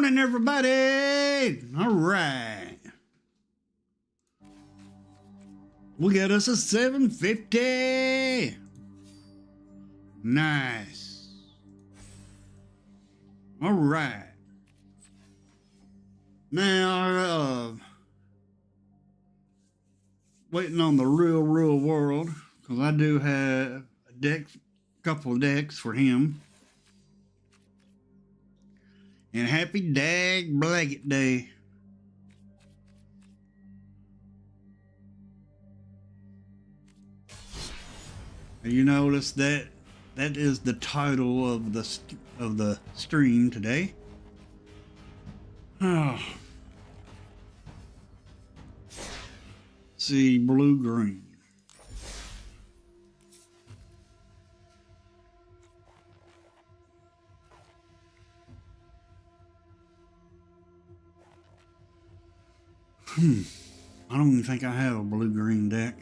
morning, everybody. All right. We got us a 750. Nice. All right. Now, waiting on the real world, because I do have a couple of decks for him. And happy dag blanket day. You notice that is the title of the stream today. Oh. See, blue green. I don't even think I have a blue-green deck.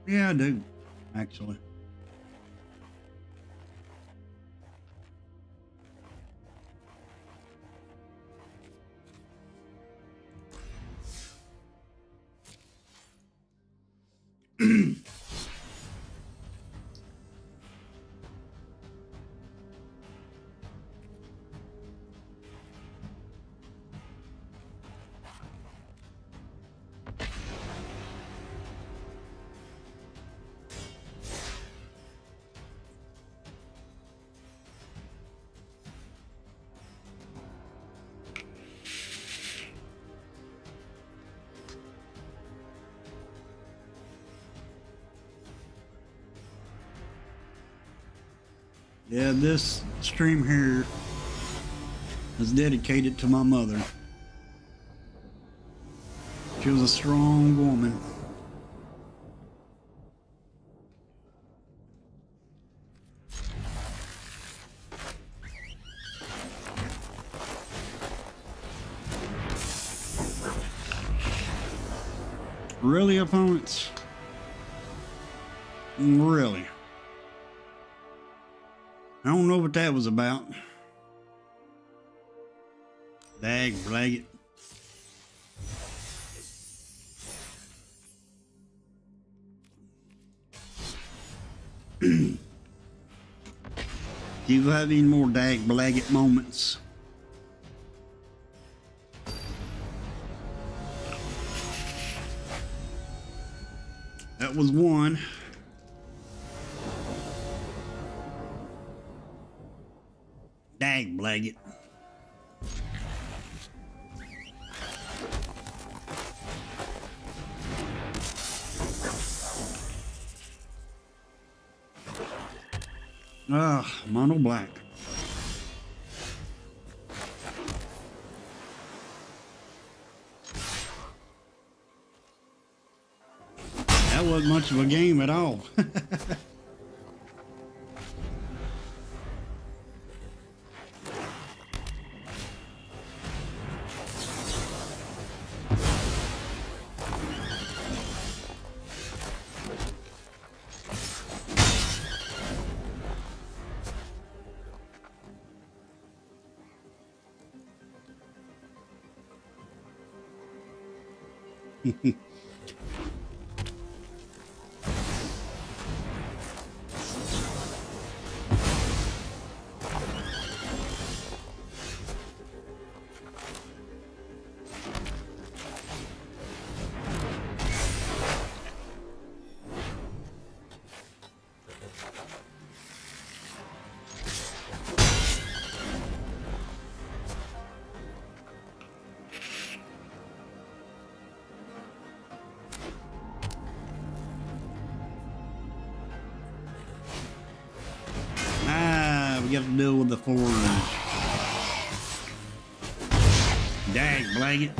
Yeah, I do, actually. Yeah, this stream here is dedicated to my mother. She was a strong woman. Really, opponents? Really? I don't know what that was about. Dag, blag it. Do you have any more dag, blag it moments? That was one. Dag, blag it. Mono black. That wasn't much of a game at all. We got to deal with the 4-inch. Dag, blag it.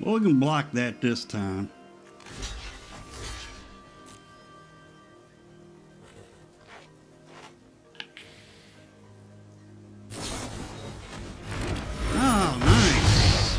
Well, we can block that this time. Oh, nice.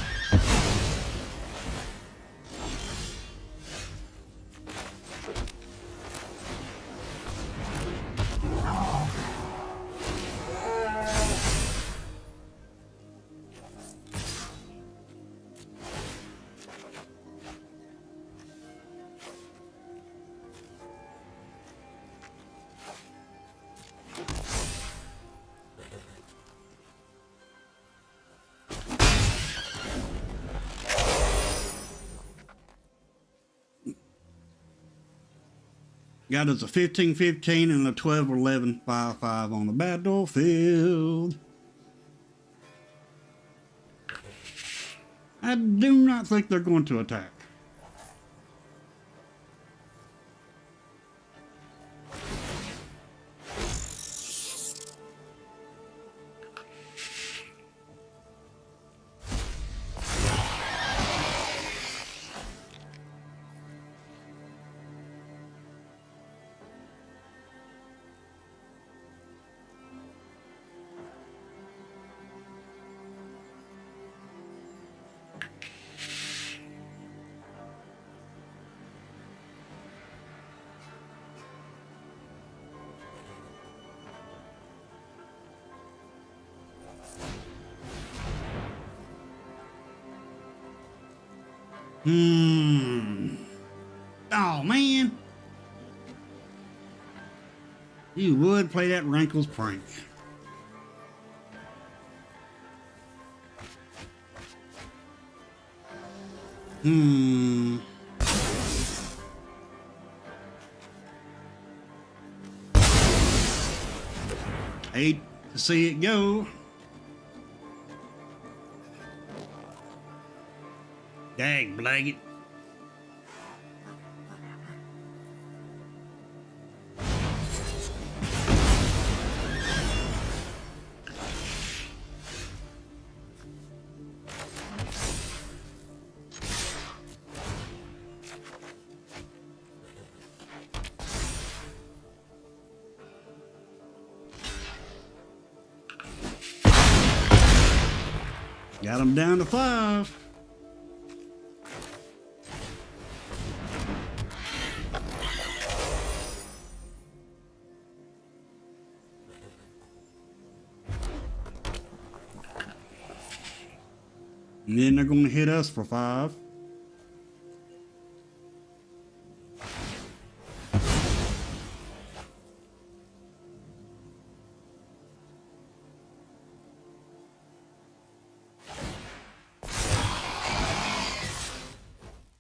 Got us a 15-15 and a 12-11 5-5 on the battlefield. I do not think they're going to attack. Oh, man. You would play that Rankles prank. Hate to see it go. Dag blag it. Got him down to 5. And then they're going to hit us for 5.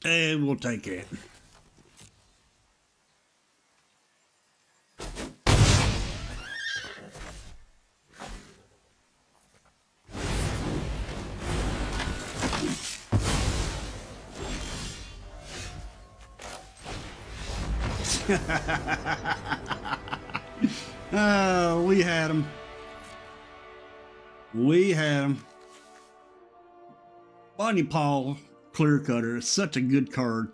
And we'll take it. Oh, we had him. We had him. Bonnie Paul Clear Cutter is such a good card.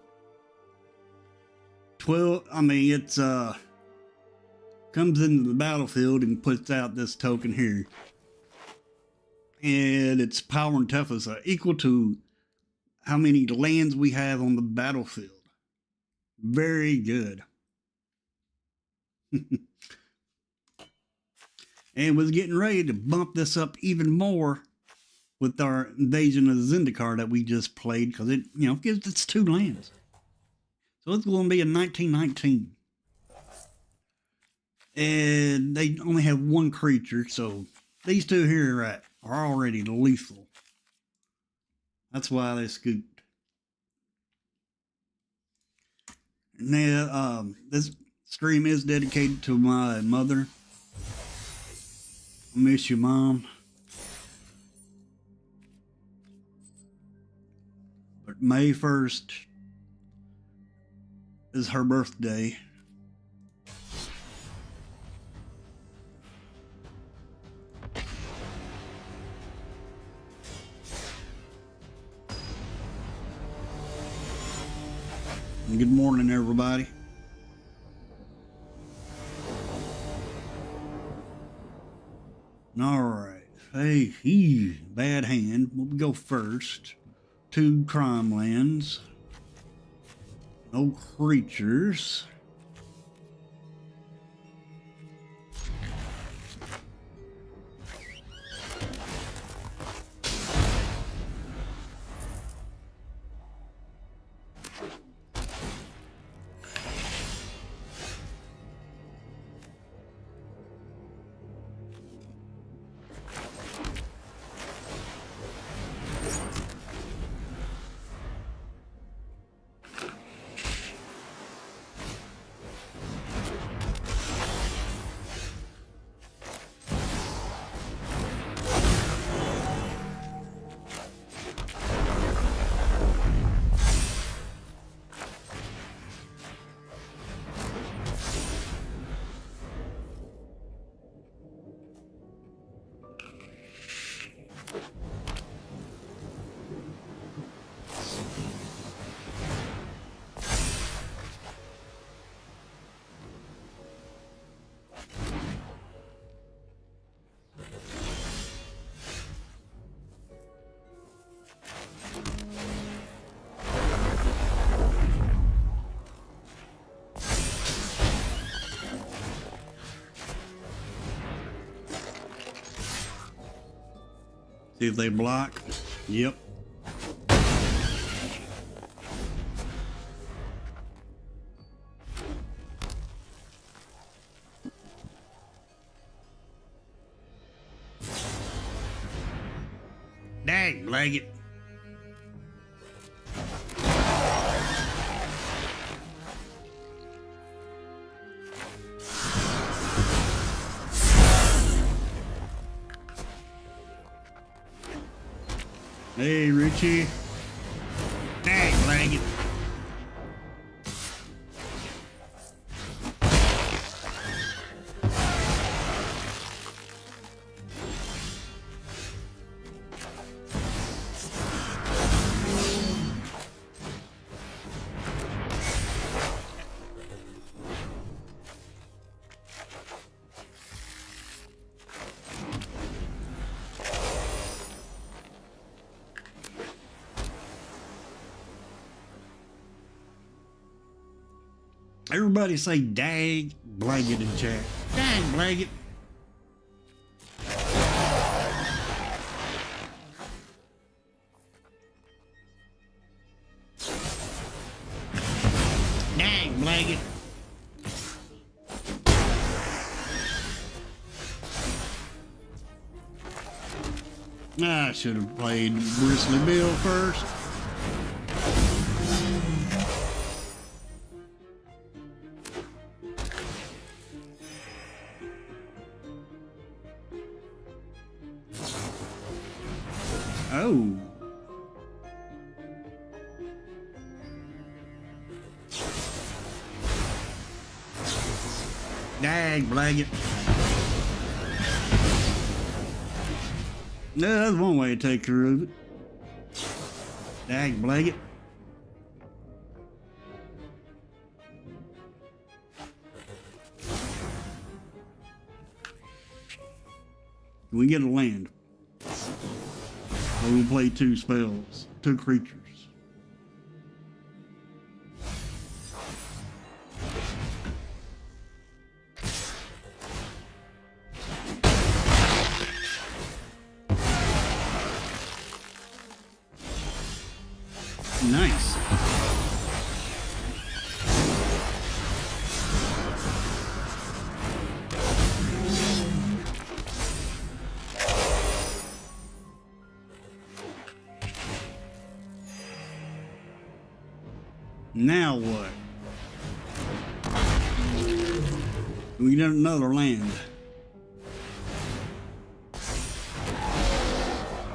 12, I mean, it's comes into the battlefield and puts out this token here. And its power and toughness are equal to how many lands we have on the battlefield. Very good. And we're getting ready to bump this up even more with our Invasion of Zendikar that we just played, because it, gives us 2 lands. So it's going to be a 1919. And they only have 1 creature, so these 2 here are already lethal. That's why they scooped. Now, this stream is dedicated to my mother. I miss you, Mom. But May 1st is her birthday. And good morning, everybody. All right. Hey, bad hand. We'll go first. 2 crime lands. No creatures. See if they block. Yep. blag it. Hey, Richie. Dang, blag it. Everybody say dag blag it in chat. Dag blag it. Dag blag it. I should have played Bristly Bill first. Oh. Dag blag it. No, that's one way to take care of it. Dag blag it. We get a land. We'll play 2 spells, 2 creatures. Nice. Now what? We get another land.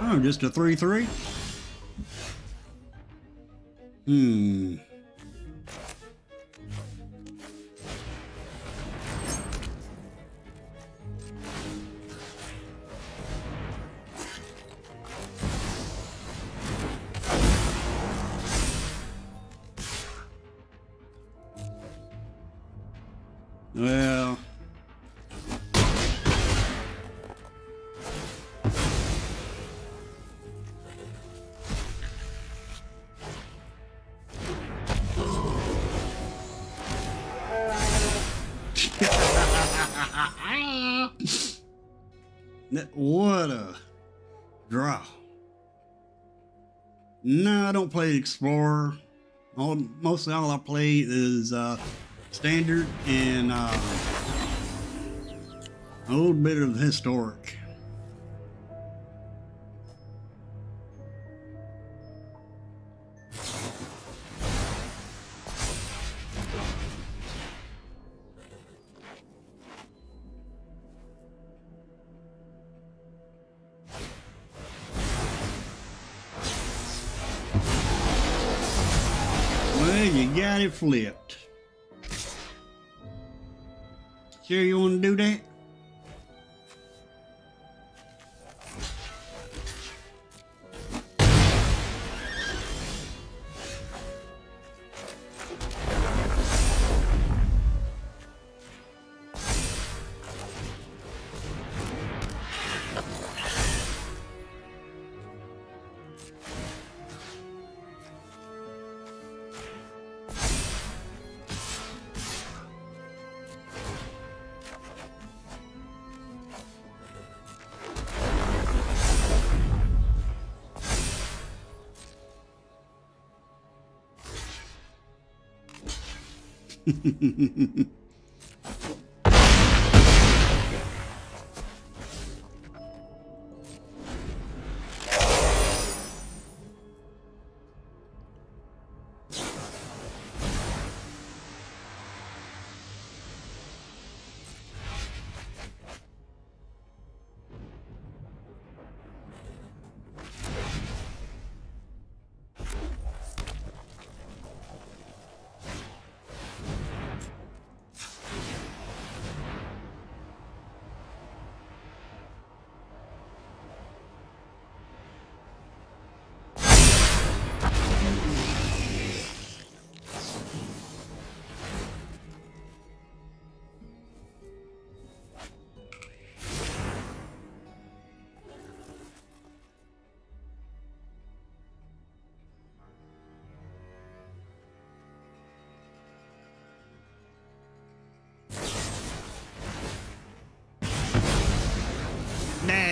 Oh, just a 3/3? Well, what a draw. No, I don't play Explorer. Mostly all I play is Standard and a little bit of Historic. Well, you got it flipped. Sure you want to do that?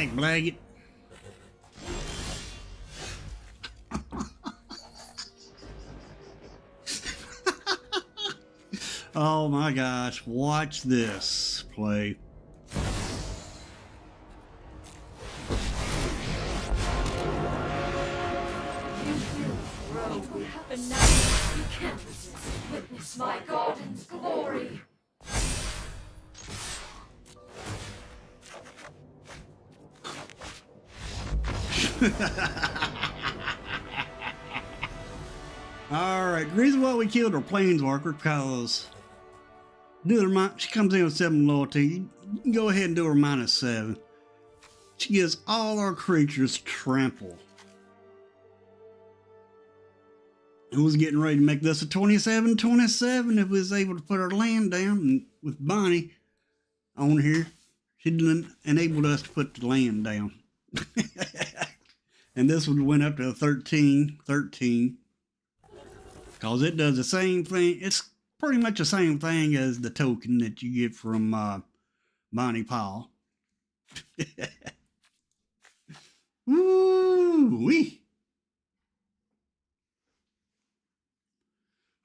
Dag blag it. Oh my gosh, watch this play. And now you can't resist. Witness my garden's glory. Alright, the reason why we killed our planeswalker because she comes in with 7 loyalty. You can go ahead and do her -7. She gives all our creatures trample. And was getting ready to make this a 27-27 if we was able to put our land down. And with Bonnie on here, she enabled us to put the land down. And this would have went up to a 13. Because it does the same thing. It's pretty much the same thing as the token that you get from Bonnie Paul. Woo-wee.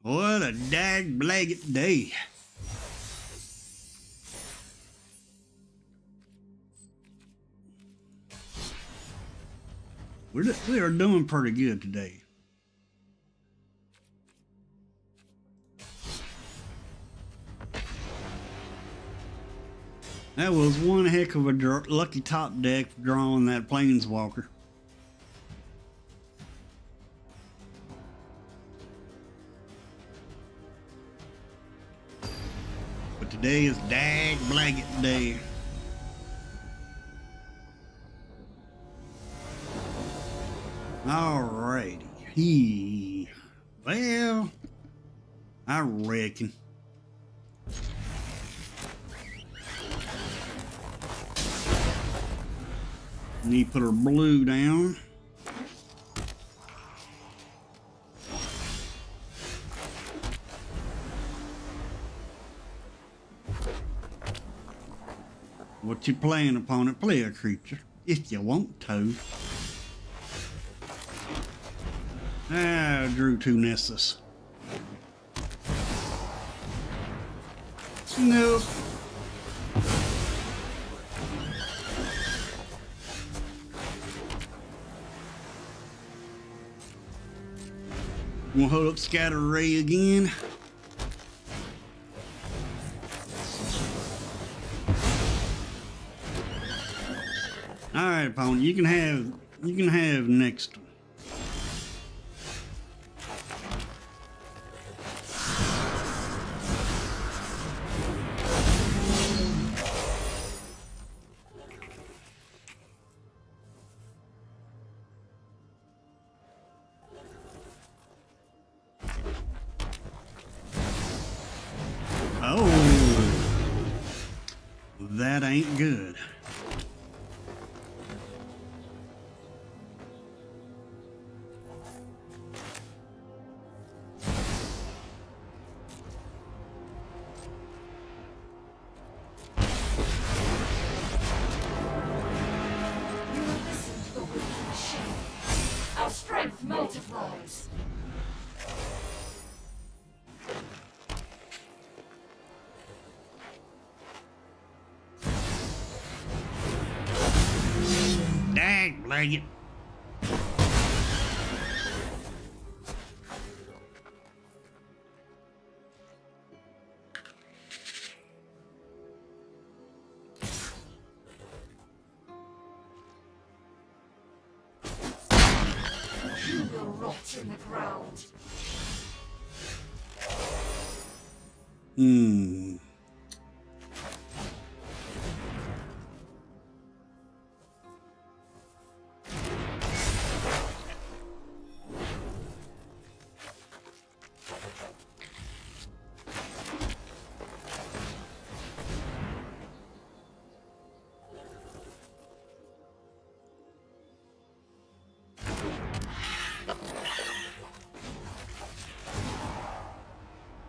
What a dag blagged day. We are doing pretty good today. That was one heck of a lucky top deck for drawing that planeswalker. But today is dag blanket day. Alrighty. Well, I reckon. Need to put her blue down. What you playing upon it? Play a creature if you want to. Drew 2 Nessus. Nope. We'll hold up Scatter Ray again. Alright, opponent, you can have next one. Oh, that ain't good. Our strength multiplies. Dang, blag it. You will rot in the ground.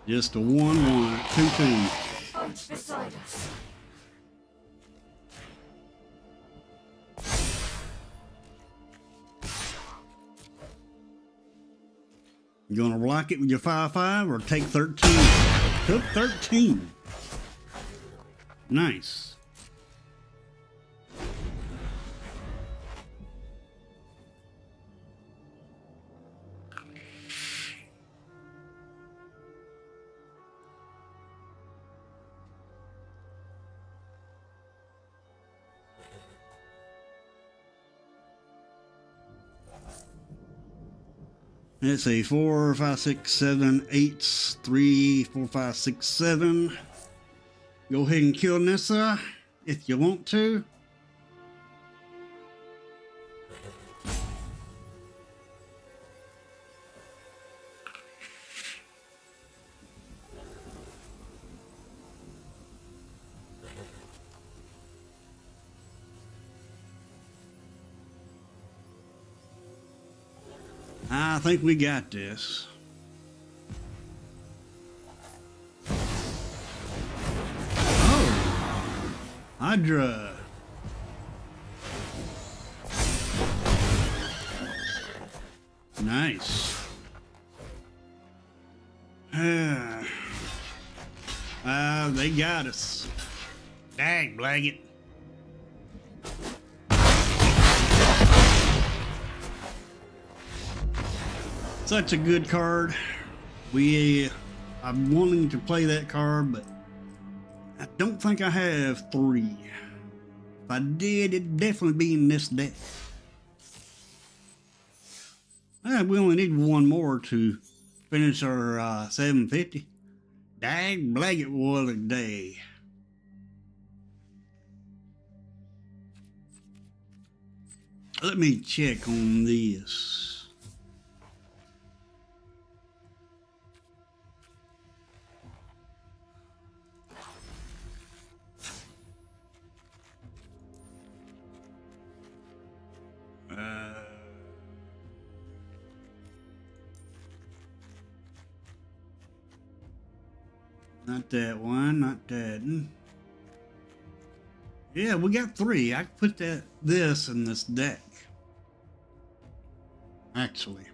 Just a 1-1, 2-2. Fight beside us. You gonna block it with your 5/5 or take 13? Took 13. Nice. Let's see, 4, 5, 6, 7, 8, 3, 4, 5, 6, 7. Go ahead and kill Nissa if you want to. I think we got this. Oh, Hydra. Nice. They got us. Dang, blag it. Such a good card. I'm wanting to play that card, but I don't think I have 3. If I did, it'd definitely be in this deck. We only need one more to finish our 750. Dang, blag it, what a day. Let me check on this. Not that one, not that. Yeah, we got 3. I could put this in this deck. Actually.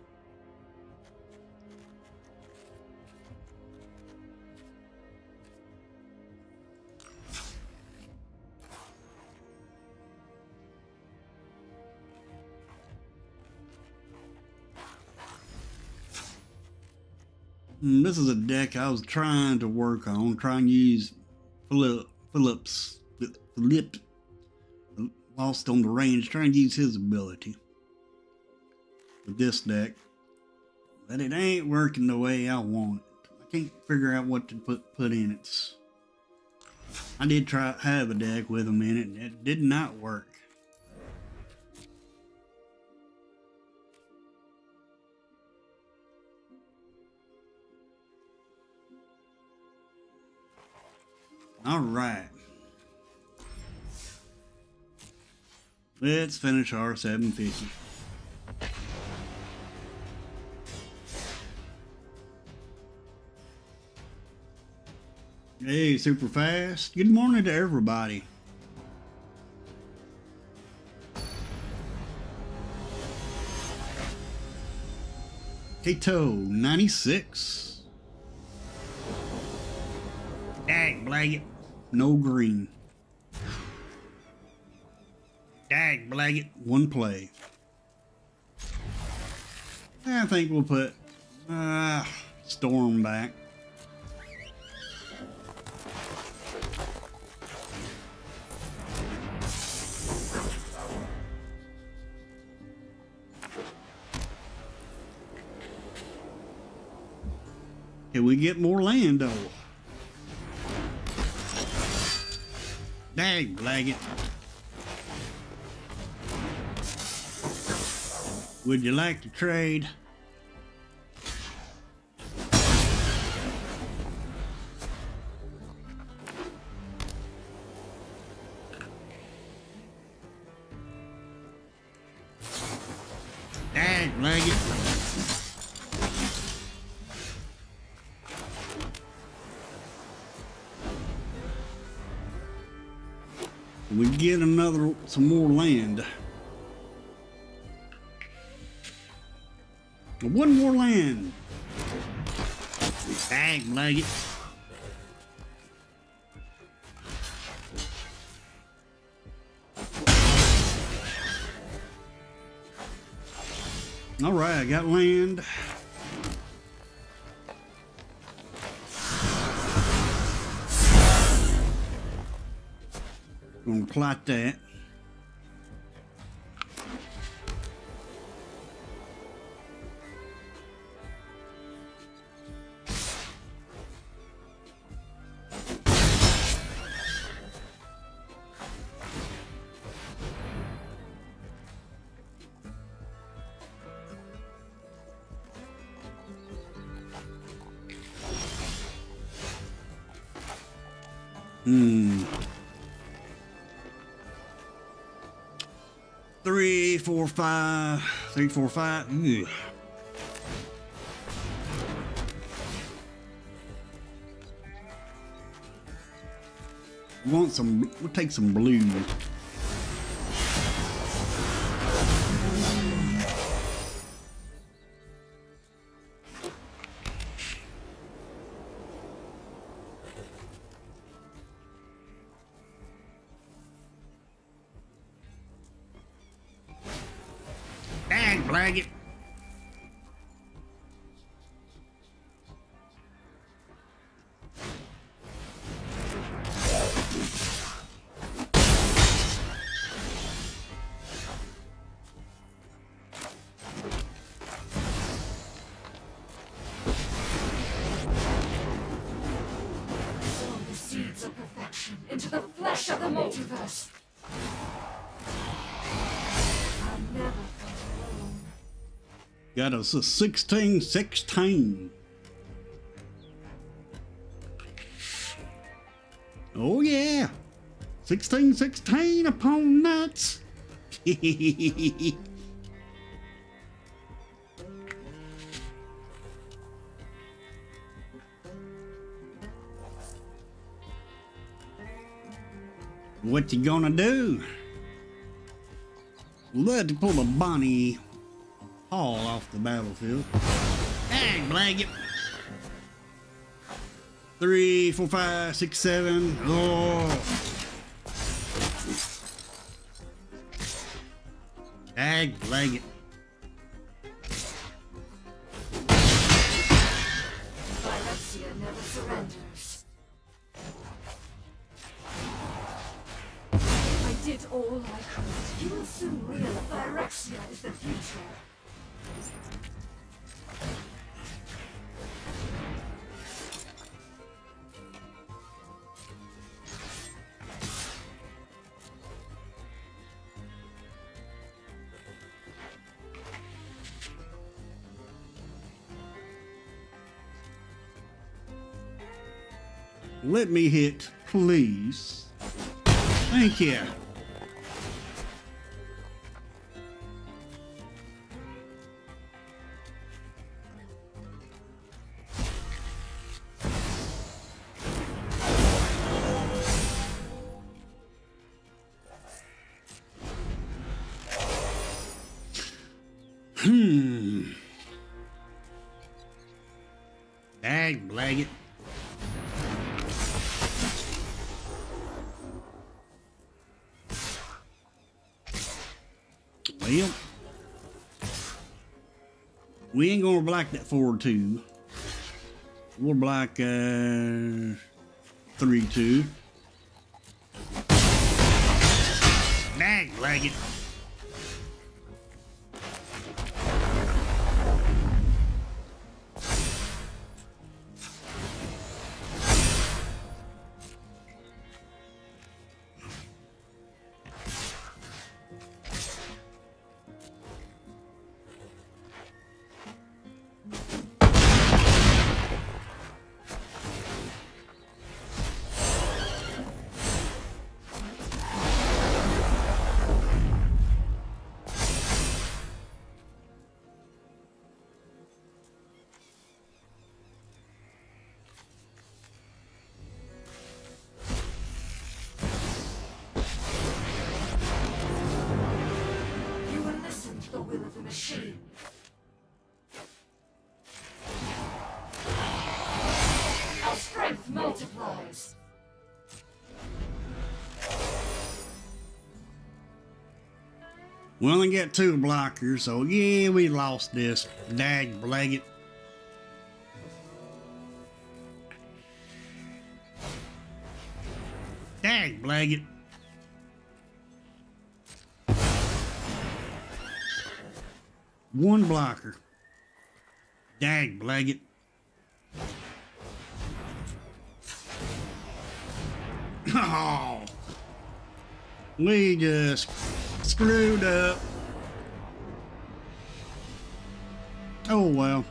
This is a deck I was trying to work on, trying to use Phillips, lost on the range, trying to use his ability with this deck, but it ain't working the way I want it. I can't figure out what to put in it. I did have a deck with him in it, and it did not work. All right. Let's finish our 750. Hey, super fast. Good morning to everybody. Kato 96. Dag blag it. No green. Dag blag it. 1 play. I think we'll put Storm back. Can we get more land though? Dag blag it. Would you like to trade? Dag blag it. We get some more land. One more land. Dang, lag it. All right, I got land. Gonna plot that. Three, four, five. Ugh. Want some? We'll take some blue. Dang, blag it. Sow the seeds of perfection into the flesh of the multiverse. I never felt alone. Got us a 1616. Oh yeah. 1616 upon nuts. What you gonna do? Love to pull a Bonnie Hall off the battlefield. Dang, blag it. 3, 4, 5, 6, 7. Oh. Dang, blag it. Phyrexia never surrenders. I did all I could. You will soon realize Phyrexia is the future. Let me hit, please. Thank you. Dag, blag it. Well, we ain't gonna block that forward 2. We'll block 3-2. Dag, blag it. You will listen to the will of the machine. blockers. We only get 2 blockers, so yeah, we lost this. Dag blag it. Dag blag it. One blocker. Dag blag it. Oh, we just screwed up. Oh well.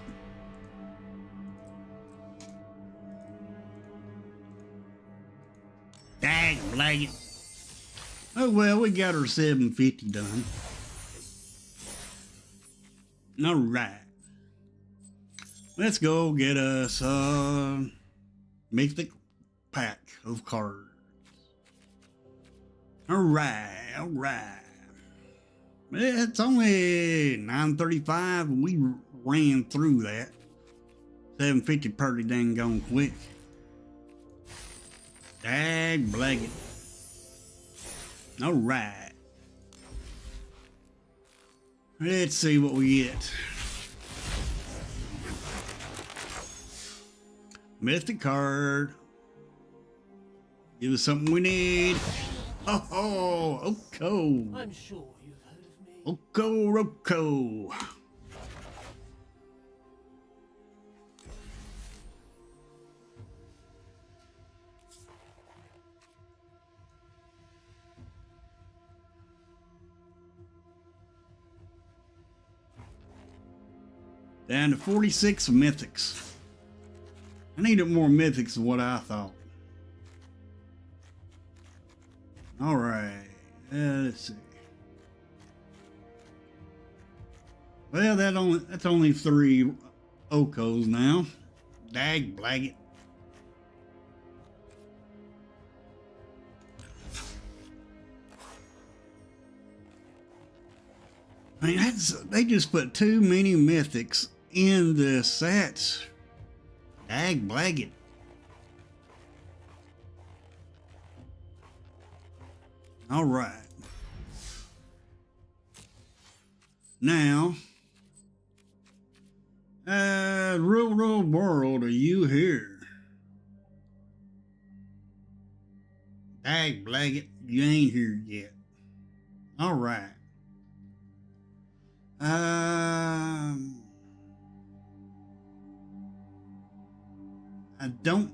Dang blag it. Oh well, we got our 750 done. All right. Let's go get us a mythic pack of cards. All right. It's only 9:35 and we ran through that. 750 pretty dang gone quick. Dag blag it. All right. Let's see what we get. Mythic card. Give us something we need. Oh, Oko. I'm sure you've heard of me. Oko Roko. Down to 46 mythics. I needed more mythics than what I thought. All right, let's see. Well, that's only 3 Okos now. Dag blag it. I mean, they just put too many mythics in the sets. Dag blag it. All right. Now, real world, are you here? Dag blag it, you ain't here yet. All right. I don't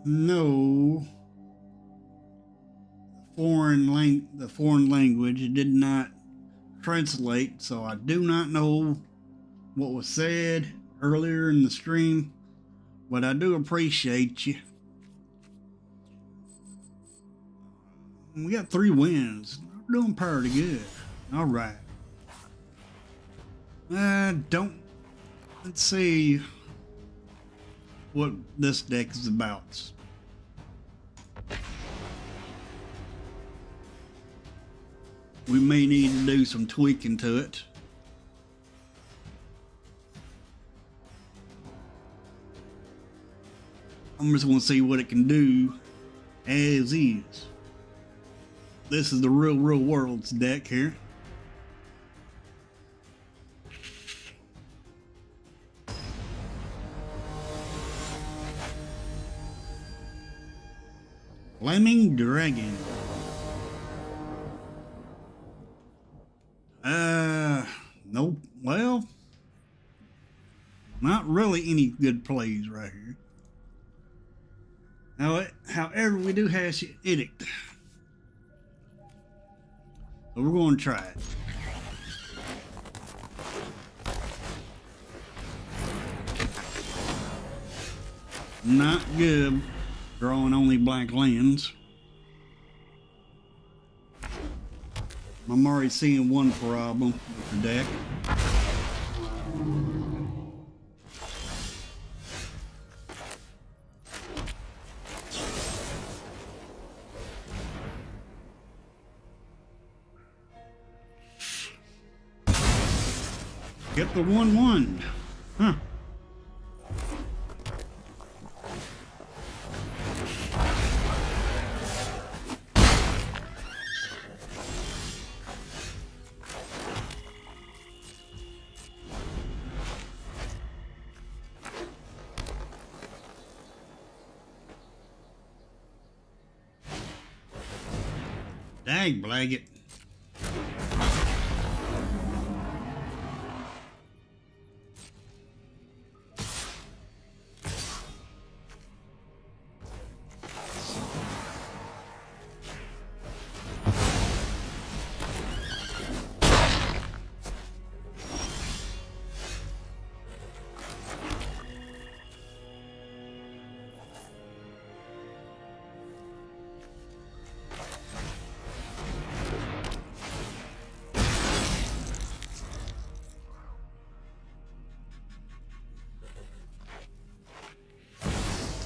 know the foreign language. It did not translate, so I do not know what was said earlier in the stream, but I do appreciate you. We got 3 wins. We're doing pretty good. All right. Let's see what this deck is about. We may need to do some tweaking to it. I'm just going to see what it can do as is. This is the real world's deck here. Flaming Dragon. Nope. Well, not really any good plays right here. Now, however, we do have Edict. So we're going to try it. Not good. Drawing only black lands. I'm already seeing one problem with the deck. Get the 1/1. Huh. Dag blag it.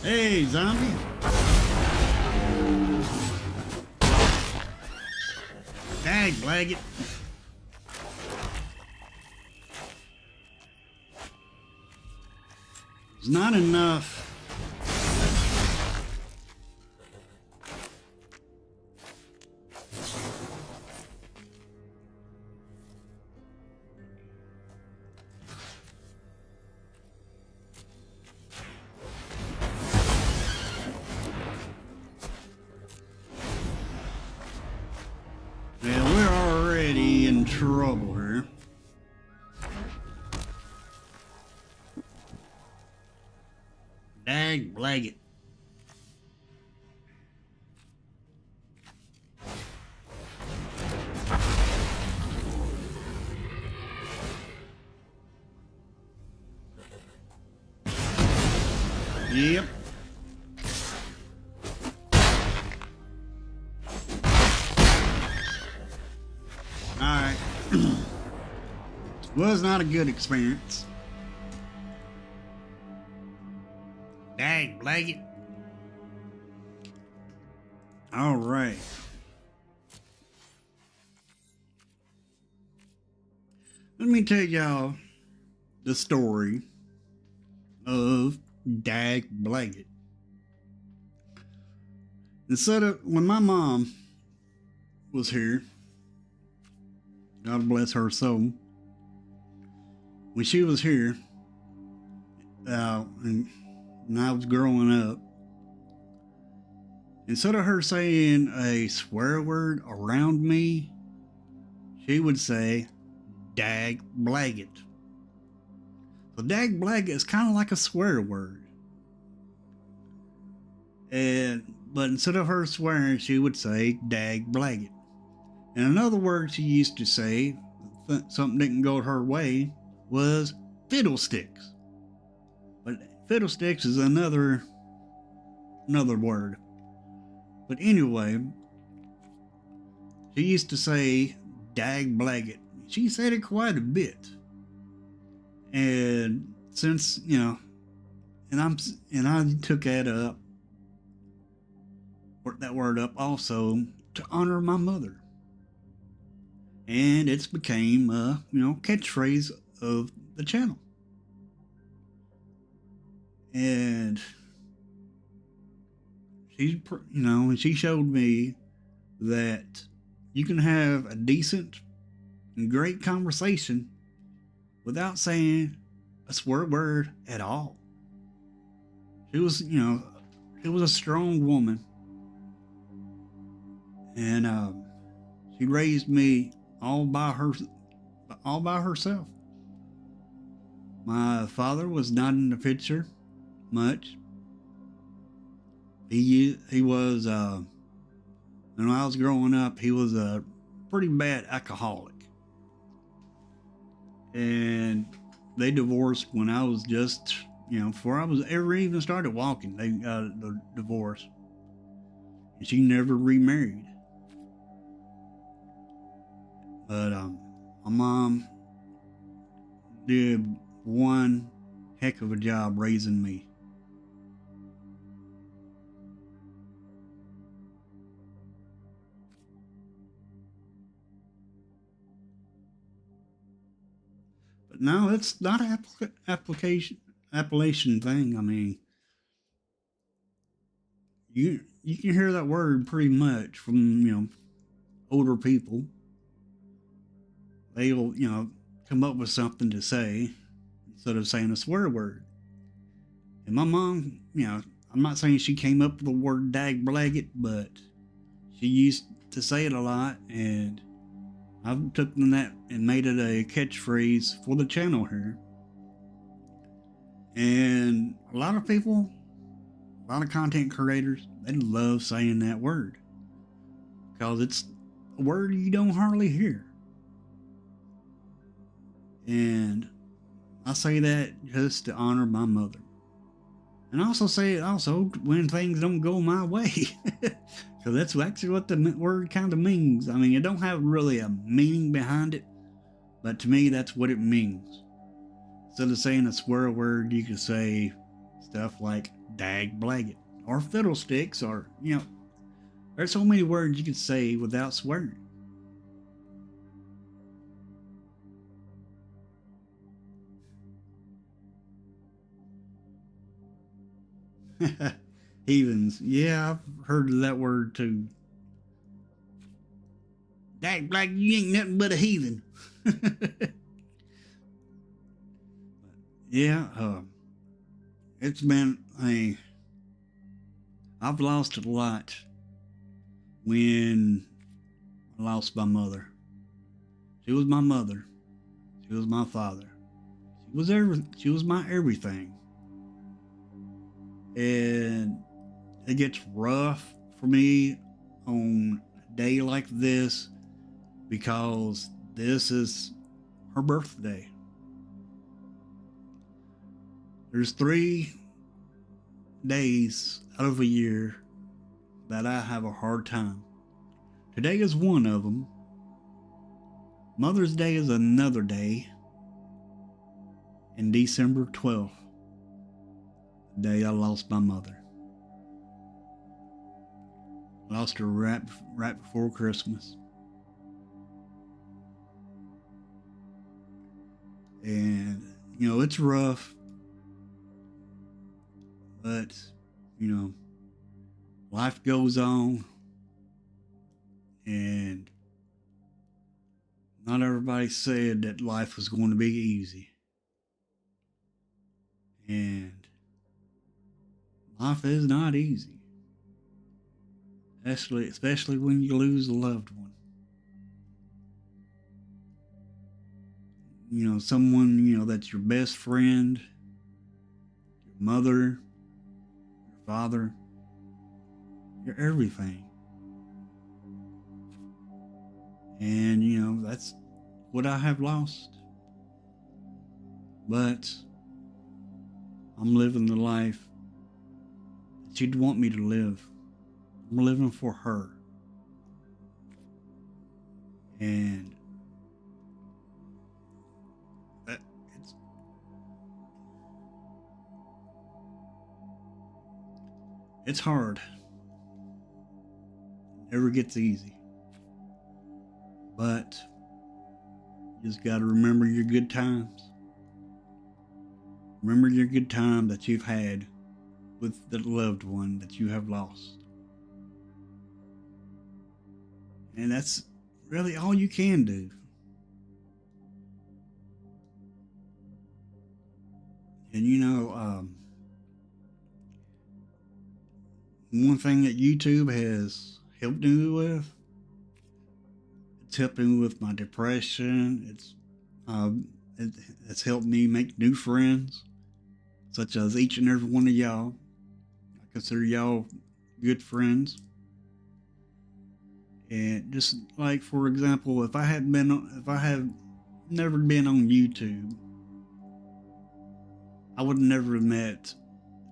Hey, zombie. Dag blag it. It's not enough. Yeah, we're already in trouble here. Dag blag it. Yep. Alright. Was not a good experience. Dag blag it. Alright. Let me tell y'all the story of Dag blag it. Instead of when my mom was here, God bless her soul, when she was here, and I was growing up, instead of her saying a swear word around me, she would say, dag blag it. So dag blag it is kind of like a swear word. But instead of her swearing, she would say, dag blag it. And another word she used to say, something didn't go her way, was fiddlesticks. But fiddlesticks is another word. But anyway, she used to say, dag blag it. She said it quite a bit. And since, and I took that word up also to honor my mother. And it's became a, catchphrase of the channel. And and she showed me that you can have a decent and great conversation without saying a swear word at all. She was, it was a strong woman. And she raised me all by herself. My father was not in the picture much. He was when I was growing up, he was a pretty bad alcoholic. And they divorced when I was just, before I was ever even started walking, they got the divorce. And she never remarried. But my mom did one heck of a job raising me. But no, it's not an appellation thing. I mean, you can hear that word pretty much from, older people. They'll, come up with something to say instead of saying a swear word. And my mom, I'm not saying she came up with the word dag blag it, but she to say it a lot, and I've taken that and made it a catchphrase for the channel here. And a lot of people, a lot of content creators, they love saying that word because it's a word you don't hardly hear. And I say that just to honor my mother. And I also say it also when things don't go my way. So that's actually what the word kind of means. I mean, it don't have really a meaning behind it, but to me, that's what it means. Instead of saying a swear word, you could say stuff like dag blag it, or fiddlesticks, or, you know, there's so many words you could say without swearing. Heathens. Yeah, I've heard of that word too. Dag blag, you ain't nothing but a heathen. Yeah, it's been I've lost a lot when I lost my mother. She was my mother. She was my father. She was my everything. And it gets rough for me on a day like this because this is her birthday. There's 3 days out of a year that I have a hard time. Today is one of them. Mother's Day is another day. And December 12th, the day I lost my mother. Lost her right before Christmas. And, you know, it's rough. But, you know, life goes on. And not everybody said that life was going to be easy. And life is not easy. Especially when you lose a loved one. You know, someone, you know, that's your best friend, your mother, your father, your everything. And, you know, that's what I have lost. But I'm living the life that she'd want me to live. I'm living for her. And it's hard. It never gets easy. But you just got to remember your good times. Remember your good time that you've had with the loved one that you have lost. And that's really all you can do. And you know, one thing that YouTube has helped me with, it's helped me with my depression. It's helped me make new friends, such as each and every one of y'all. I consider y'all good friends. And just like, for example, if I had never been on YouTube, I would never have met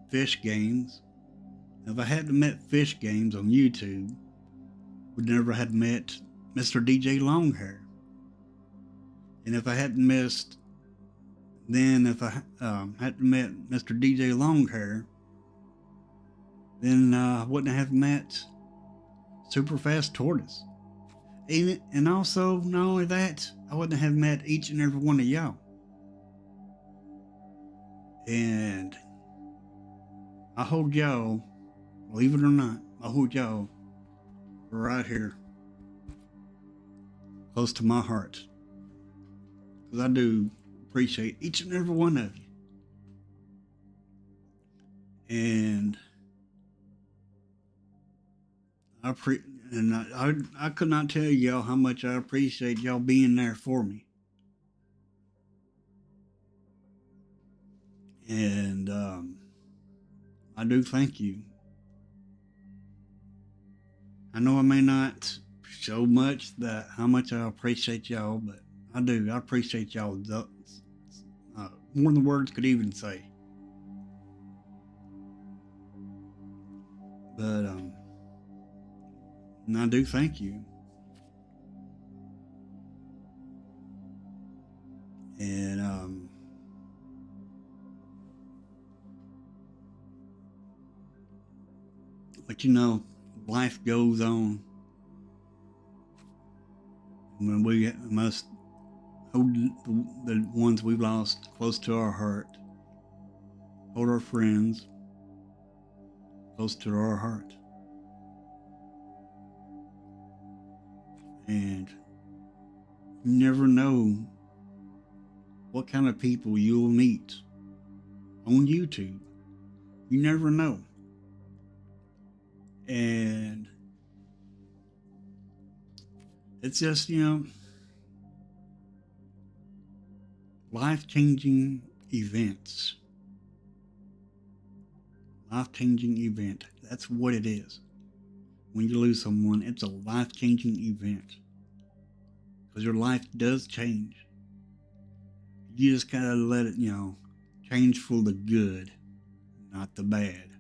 Fish Games. If I hadn't met Fish Games on YouTube, would never have met Mr. DJ Longhair. And if I hadn't missed, then if I hadn't met Mr. DJ Longhair, then I wouldn't have met Superfast Tortoise. And also, not only that, I wouldn't have met each and every one of y'all. And I hold y'all, believe it or not, I hold y'all right here, close to my heart. Because I do appreciate each and every one of you. And And I could not tell y'all how much I appreciate y'all being there for me. And I do thank you. I know I may not show much that how much I appreciate y'all, but I do. I appreciate y'all more than words could even say. But and I do thank you. And but you know, life goes on. When we must hold the ones we've lost close to our heart, hold our friends close to our heart. And you never know what kind of people you'll meet on YouTube. You never know. And it's just, life-changing events. Life-changing event. That's what it is. When you lose someone, it's a life-changing event. Because your life does change. You just gotta let it, change for the good, not the bad.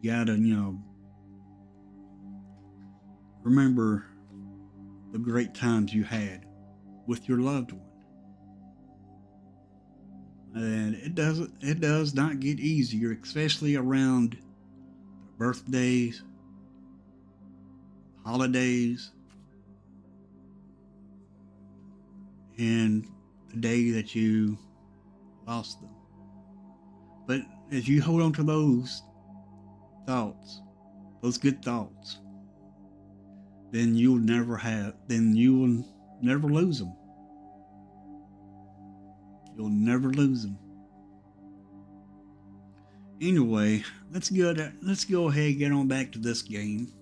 You gotta, remember the great times you had with your loved one. And it does not get easier, especially around birthdays, holidays, and the day that you lost them. But if you hold on to those thoughts, those good thoughts, then you will never lose them. You'll never lose them. Anyway, let's go ahead and get on back to this game.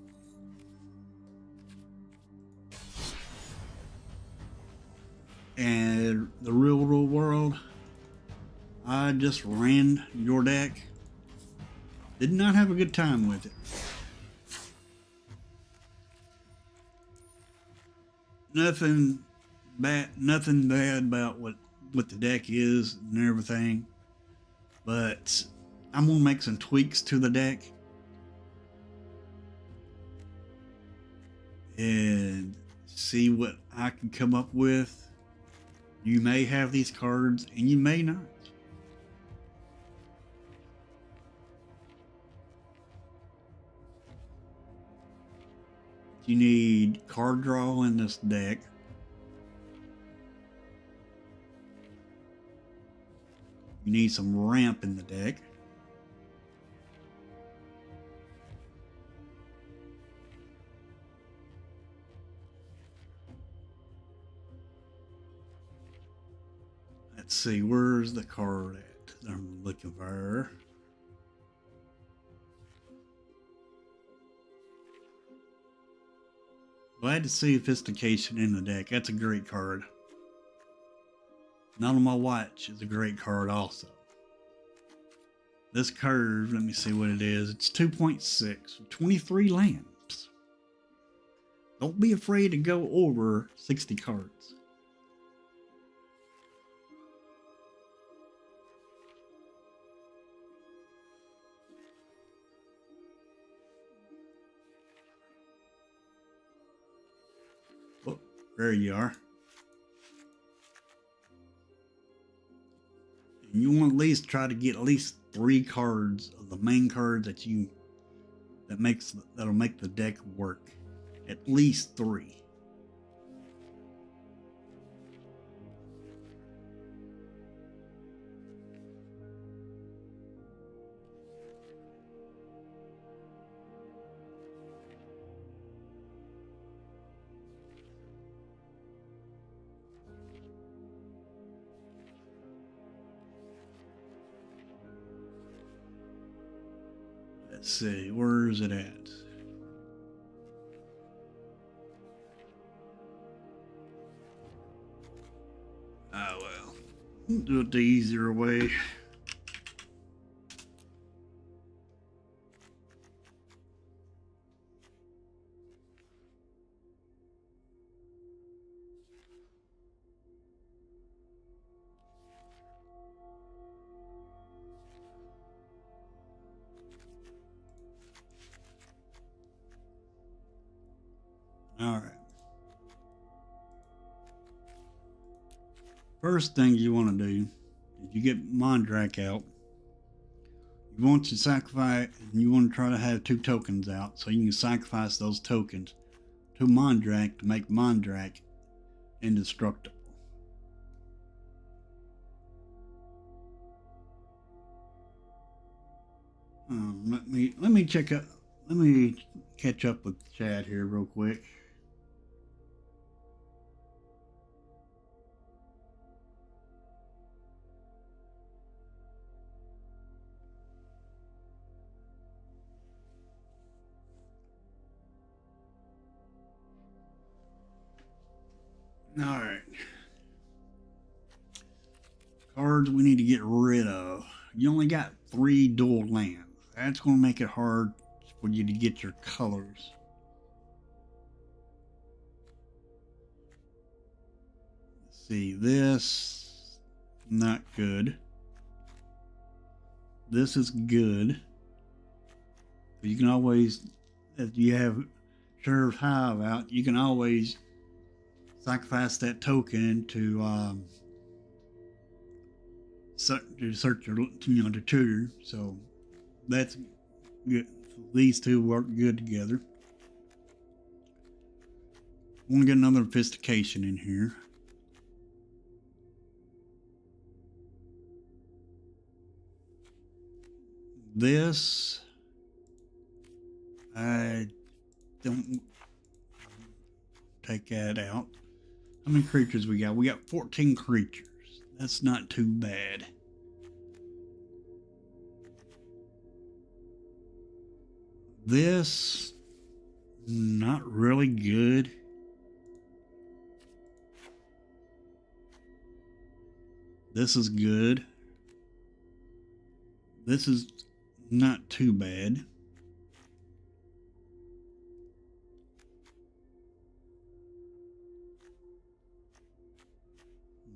And the real world, I just ran your deck. Did not have a good time with it. Nothing bad about what the deck is and everything. But I'm gonna make some tweaks to the deck. And see what I can come up with. You may have these cards and you may not. You need card draw in this deck. You need some ramp in the deck. Let's see, where's the card at that I'm looking for? Glad to see Sophistication in the deck. That's a great card. Not on my watch is a great card also. This curve, let me see what it is. It's 2.6, 23 lamps. Don't be afraid to go over 60 cards. Oh, there you are. And you want to at least try to get at least 3 cards of the main cards that'll make the deck work. At least 3. Let's see, where is it at? Do it the easier way. All right. First thing you want to do is you get Mondrak out. You want to sacrifice, and you want to try to have 2 tokens out, so you can sacrifice those tokens to Mondrak to make Mondrak indestructible. Let me check up. Let me catch up with Chad here real quick. All right. Cards we need to get rid of. You only got 3 dual lands. That's going to make it hard for you to get your colors. Let's see, this not good. This is good. You can always, if you have Sheriff's Hive out, you can always sacrifice that token to search your, the tutor. So that's good. These 2 work good together. I want to get another Sophistication in here. This I don't take that out. How many creatures we got? We got 14 creatures. That's not too bad. This not really good. This is good. This is not too bad.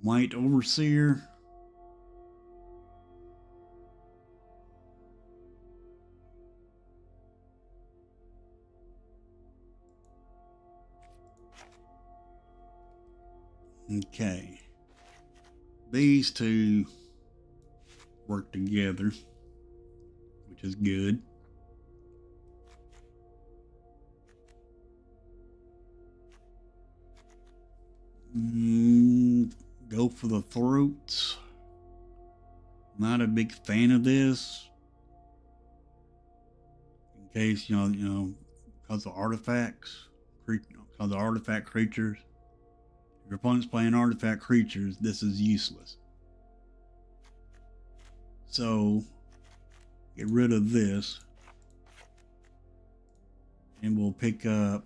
White Overseer. Okay. These 2 work together, which is good. Go for the throats. Not a big fan of this. In case, you know, because of artifacts, because of artifact creatures. If your opponent's playing artifact creatures, this is useless. So, get rid of this. And we'll pick up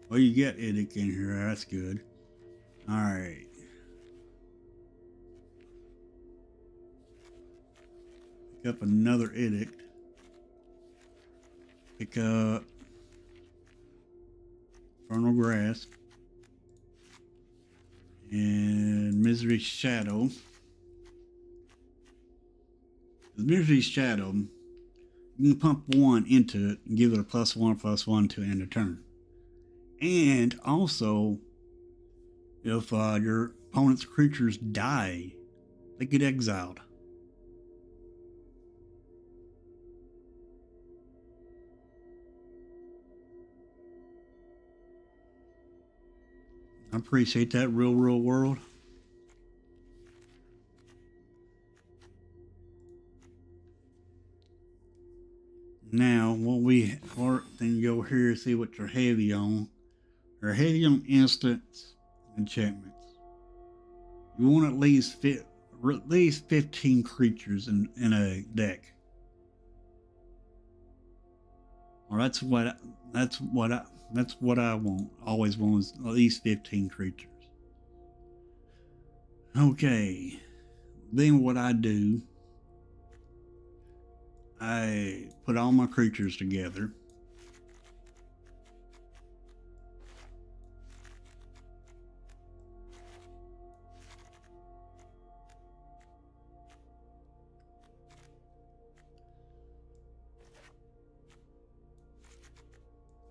well, you get Edic in here. That's good. All right. Pick up another Edict. Pick up Infernal Grasp and Misery Shadow. The Misery Shadow, you can pump 1 into it and give it a +1/+1 to end a turn. And also, if your opponent's creatures die, they get exiled. I appreciate that, real world. Now, what we or then go here see what you're heavy on. You're heavy on instants enchantments. You want at least 15 creatures in a deck. Or that's what I want. Always want is at least 15 creatures. Okay. Then what I do, I put all my creatures together.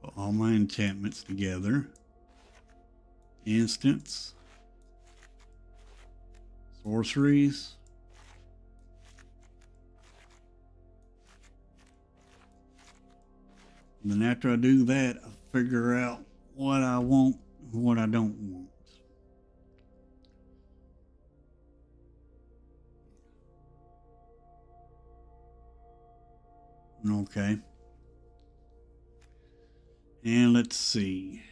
Put all my enchantments together. Instants. Sorceries. And then after I do that, I figure out what I want and what I don't want. Okay. And let's see.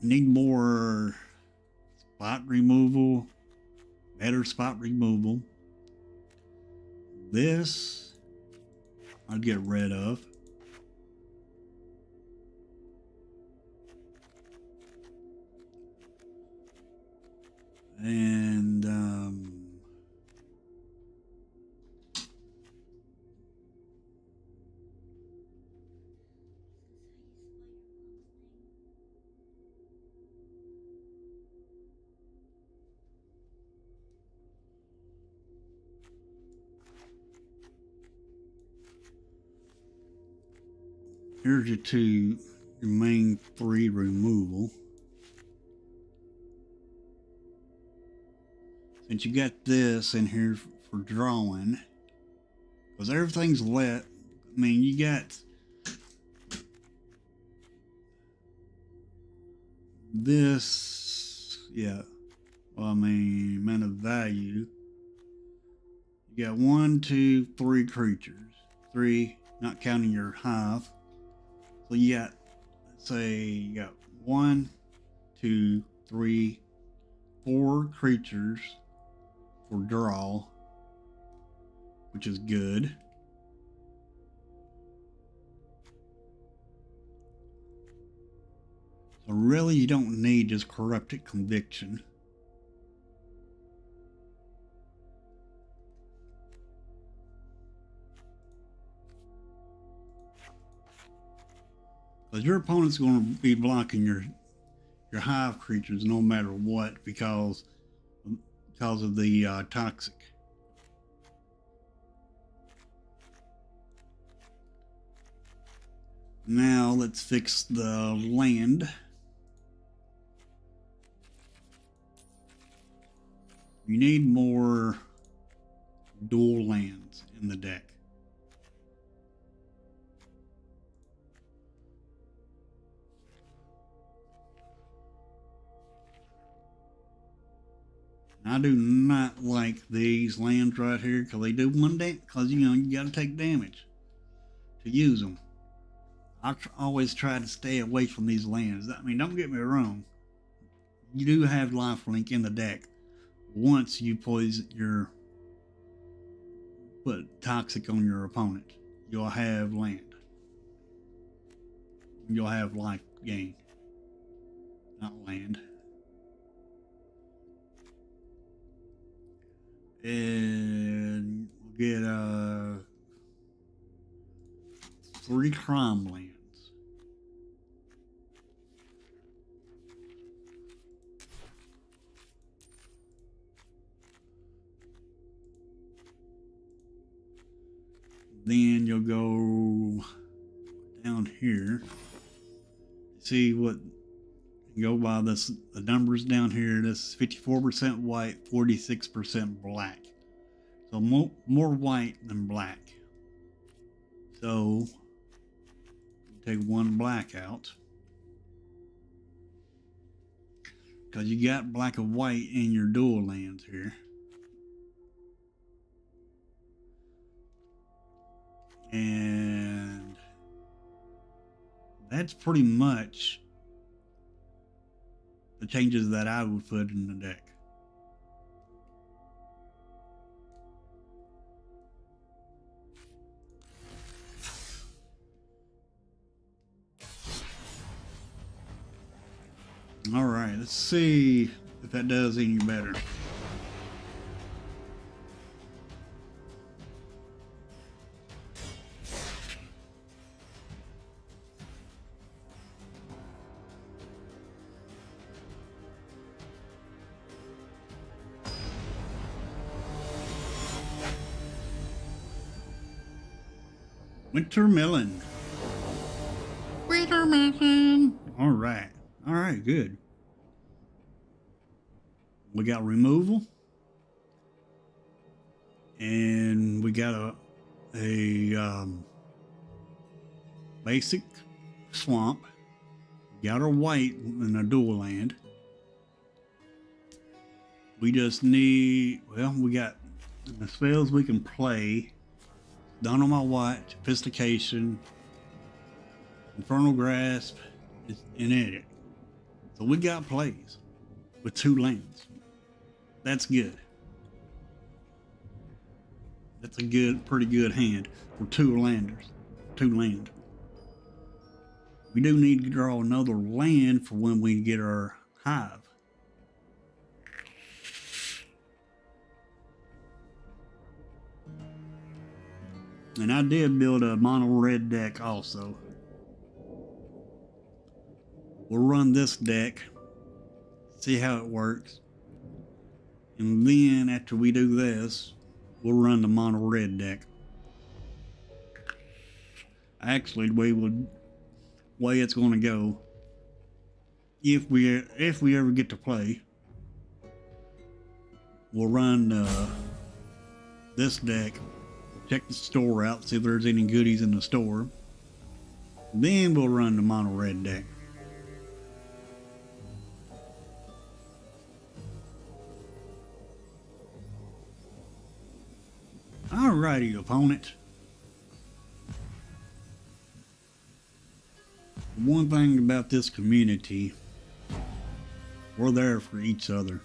Need more spot removal. Better spot removal. This I'd get rid of. And here's your main three removal. Since you got this in here for drawing, because everything's lit. I mean, you got this, yeah. Well, I mean, amount of value. You got 1, 2, 3 creatures. 3, not counting your hive. So you got, let's say, you got 1, 2, 3, 4 creatures for draw, which is good. So really, you don't need just corrupted conviction. Because your opponent's going to be blocking your hive creatures no matter what because of the toxic. Now let's fix the land. You need more dual lands in the deck. I do not like these lands right here because they do one damage. Because you got to take damage to use them. I always try to stay away from these lands. I mean, don't get me wrong. You do have lifelink in the deck. Once you put toxic on your opponent, you'll have land. You'll have life gain, not land. And we'll get 3 crime lands. Then you'll go down here. See what go by this, the numbers down here. This is 54% white, 46% black. So more white than black. So take one black out. Because you got black and white in your dual lands here. And that's pretty much the changes that I would put in the deck. All right, let's see if that does any better. Wintermelon. Wintermelon. All right. All right, good. We got removal. And we got a basic swamp. Got our white in a dual land. We just need, well, we got the spells we can play. Done on my watch, Sophistication, Infernal Grasp, and Edit. So we got plays with 2 lands. That's good. That's a pretty good hand for 2 landers. 2 land. We do need to draw another land for when we get our hive. And I did build a mono red deck also. We'll run this deck, see how it works. And then after we do this, we'll run the mono red deck. Actually, the way it's going to go, if we ever get to play, we'll run this deck. Check the store out, see if there's any goodies in the store. Then we'll run the mono red deck. Alrighty, opponent. One thing about this community, we're there for each other.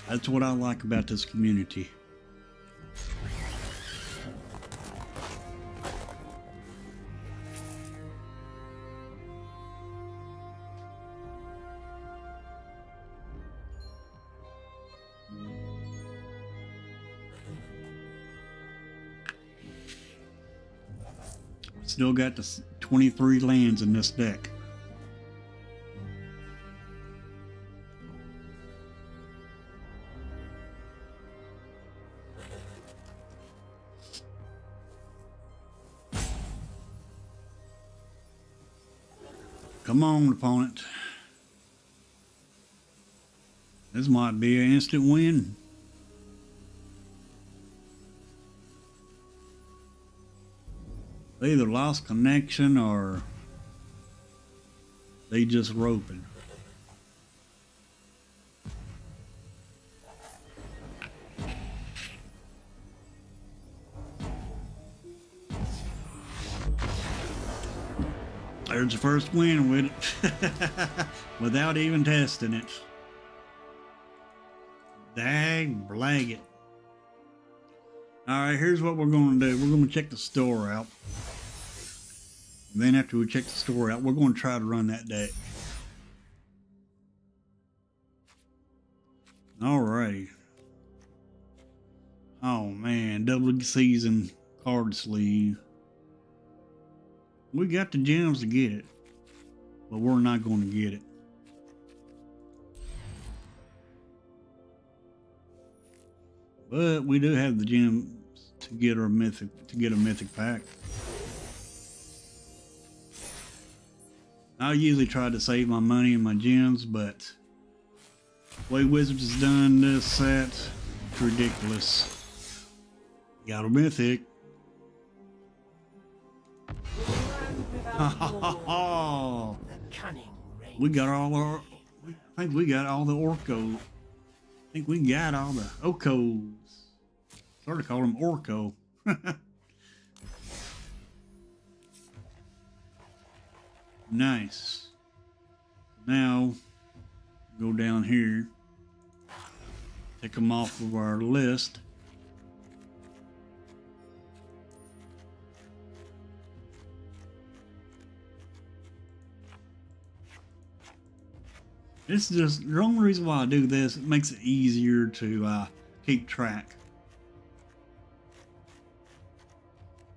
That's what I like about this community. Still got the 23 lands in this deck. Come on, opponent. This might be an instant win. They either lost connection or they just roping. There's the first win with it without even testing it. Dag blag it. Alright, here's what we're going to do. We're going to check the store out. And then after we check the store out, we're going to try to run that deck. Alrighty. Oh man, double season card sleeve. We got the gems to get it, but we're not going to get it. But we do have the gems to get our mythic, to get a mythic pack. I usually try to save my money and my gems, but the way Wizards has done this set, it's ridiculous. Got a mythic. Land without law. The cunning reign. We got all our. I think we got all the Orcos. I think we got all the Ocos. Sort of call them Orco. Nice. Now, go down here. Take them off of our list. It's just the only reason why I do this. It makes it easier to keep track.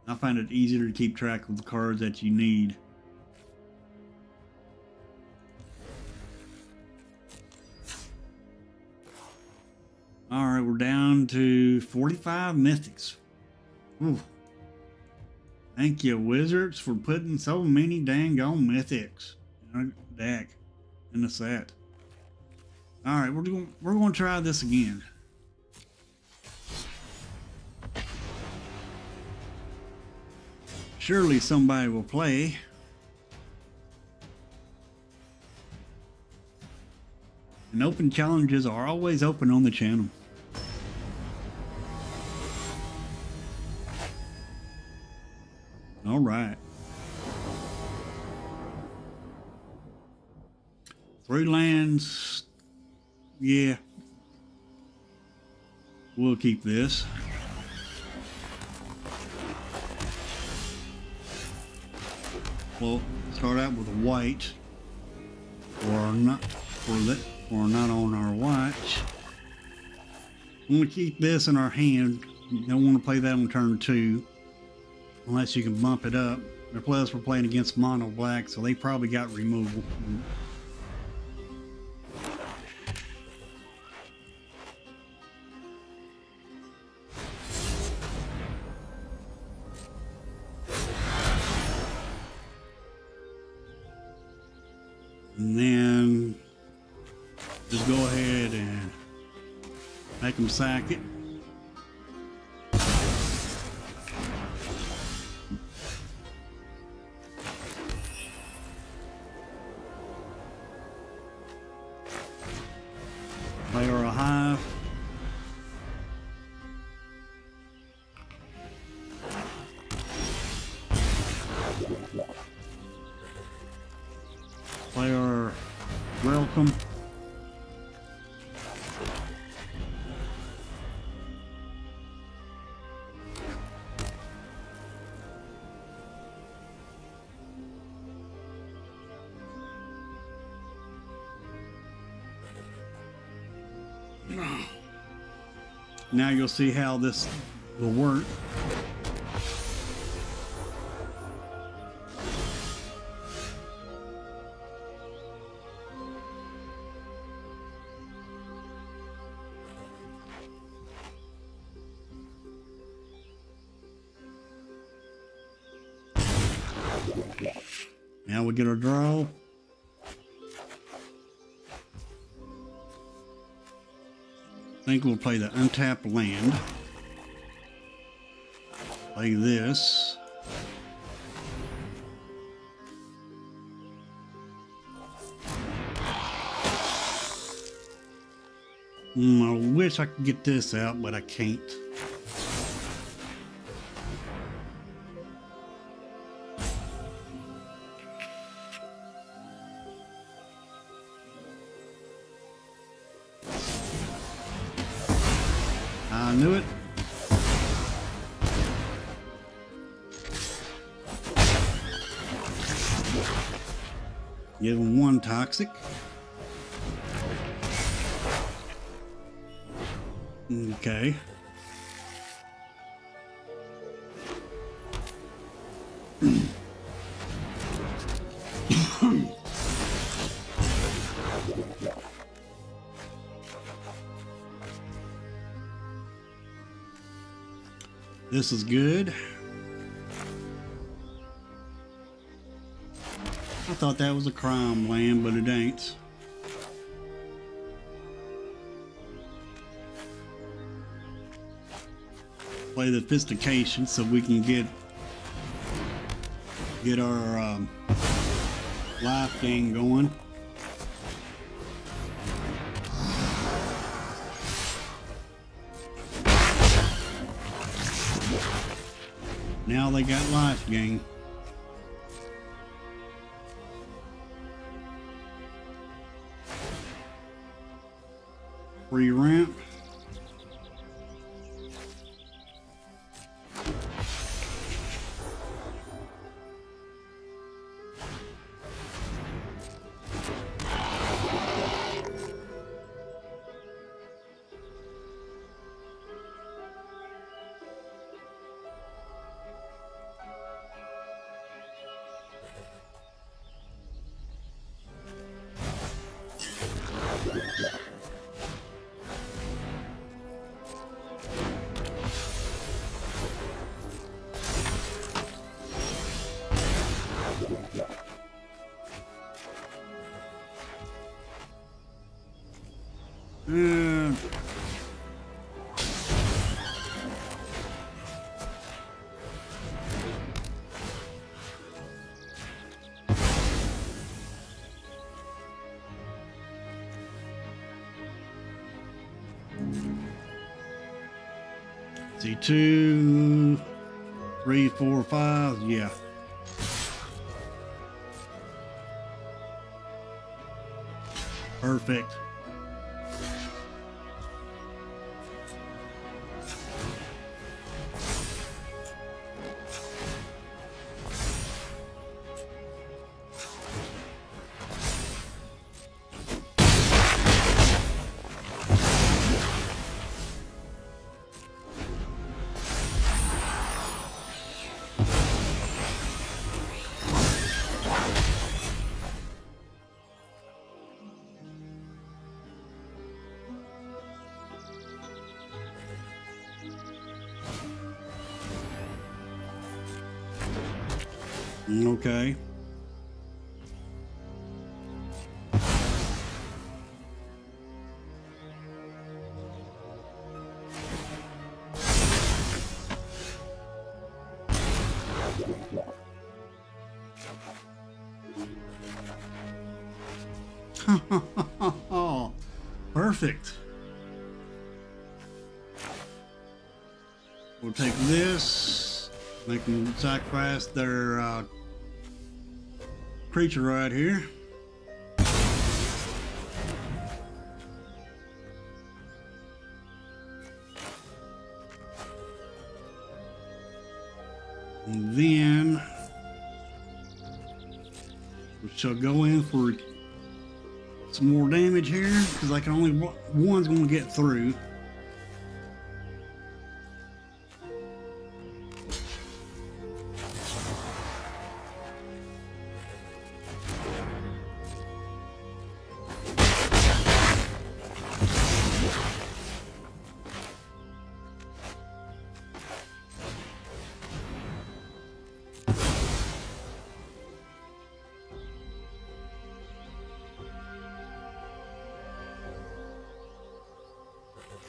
I find it easier to keep track of the cards that you need. All right, we're down to 45 mythics. Ooh. Thank you, Wizards, for putting so many dang on mythics in our deck in the set. All right, we're going to try this again. Surely somebody will play. And open challenges are always open on the channel. All right. 3 lands. Yeah. We'll keep this. We'll start out with a white. Or not on our watch. I'm going to keep this in our hand. You don't want to play that on turn 2. Unless you can bump it up. And plus, we're playing against mono black, so they probably got removal. And then just go ahead and make them sack it. Play our hive. Play our welcome. Now you'll see how this will work. Now we get our draw. I think we'll play the untapped land. Play this. I wish I could get this out, but I can't. I knew it. Give him 1 toxic. Okay. This is good. I thought that was a crime land, but it ain't. Play the Sophistication so we can get get our life gain going. Now they got life gain. Free ramp. See, 2, 3, 4, 5. Yeah. Perfect. Okay. Perfect. We'll take this, make them sacrifice their creature right here. And then we shall go in for some more damage here, because I can only one's going to get through.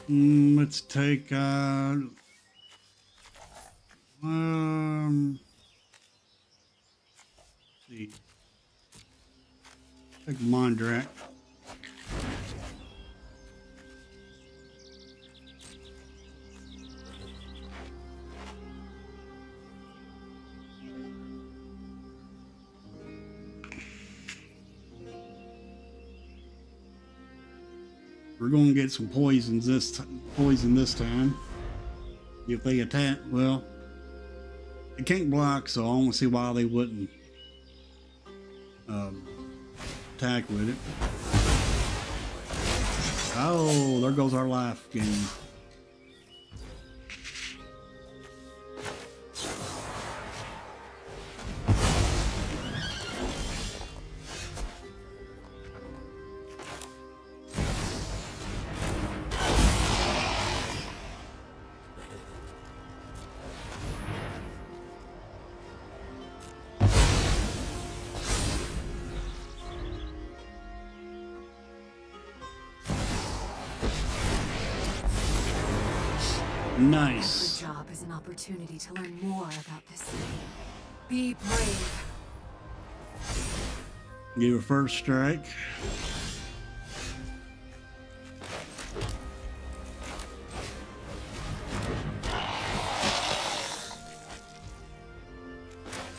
Let's take let's see. Take Mondrak. We're going to get some poison this time. If they attack, well, it can't block, so I don't see why they wouldn't attack with it. Oh, there goes our life gain. Nice. Every job is an opportunity to learn more about this city. Be brave. Give a first strike.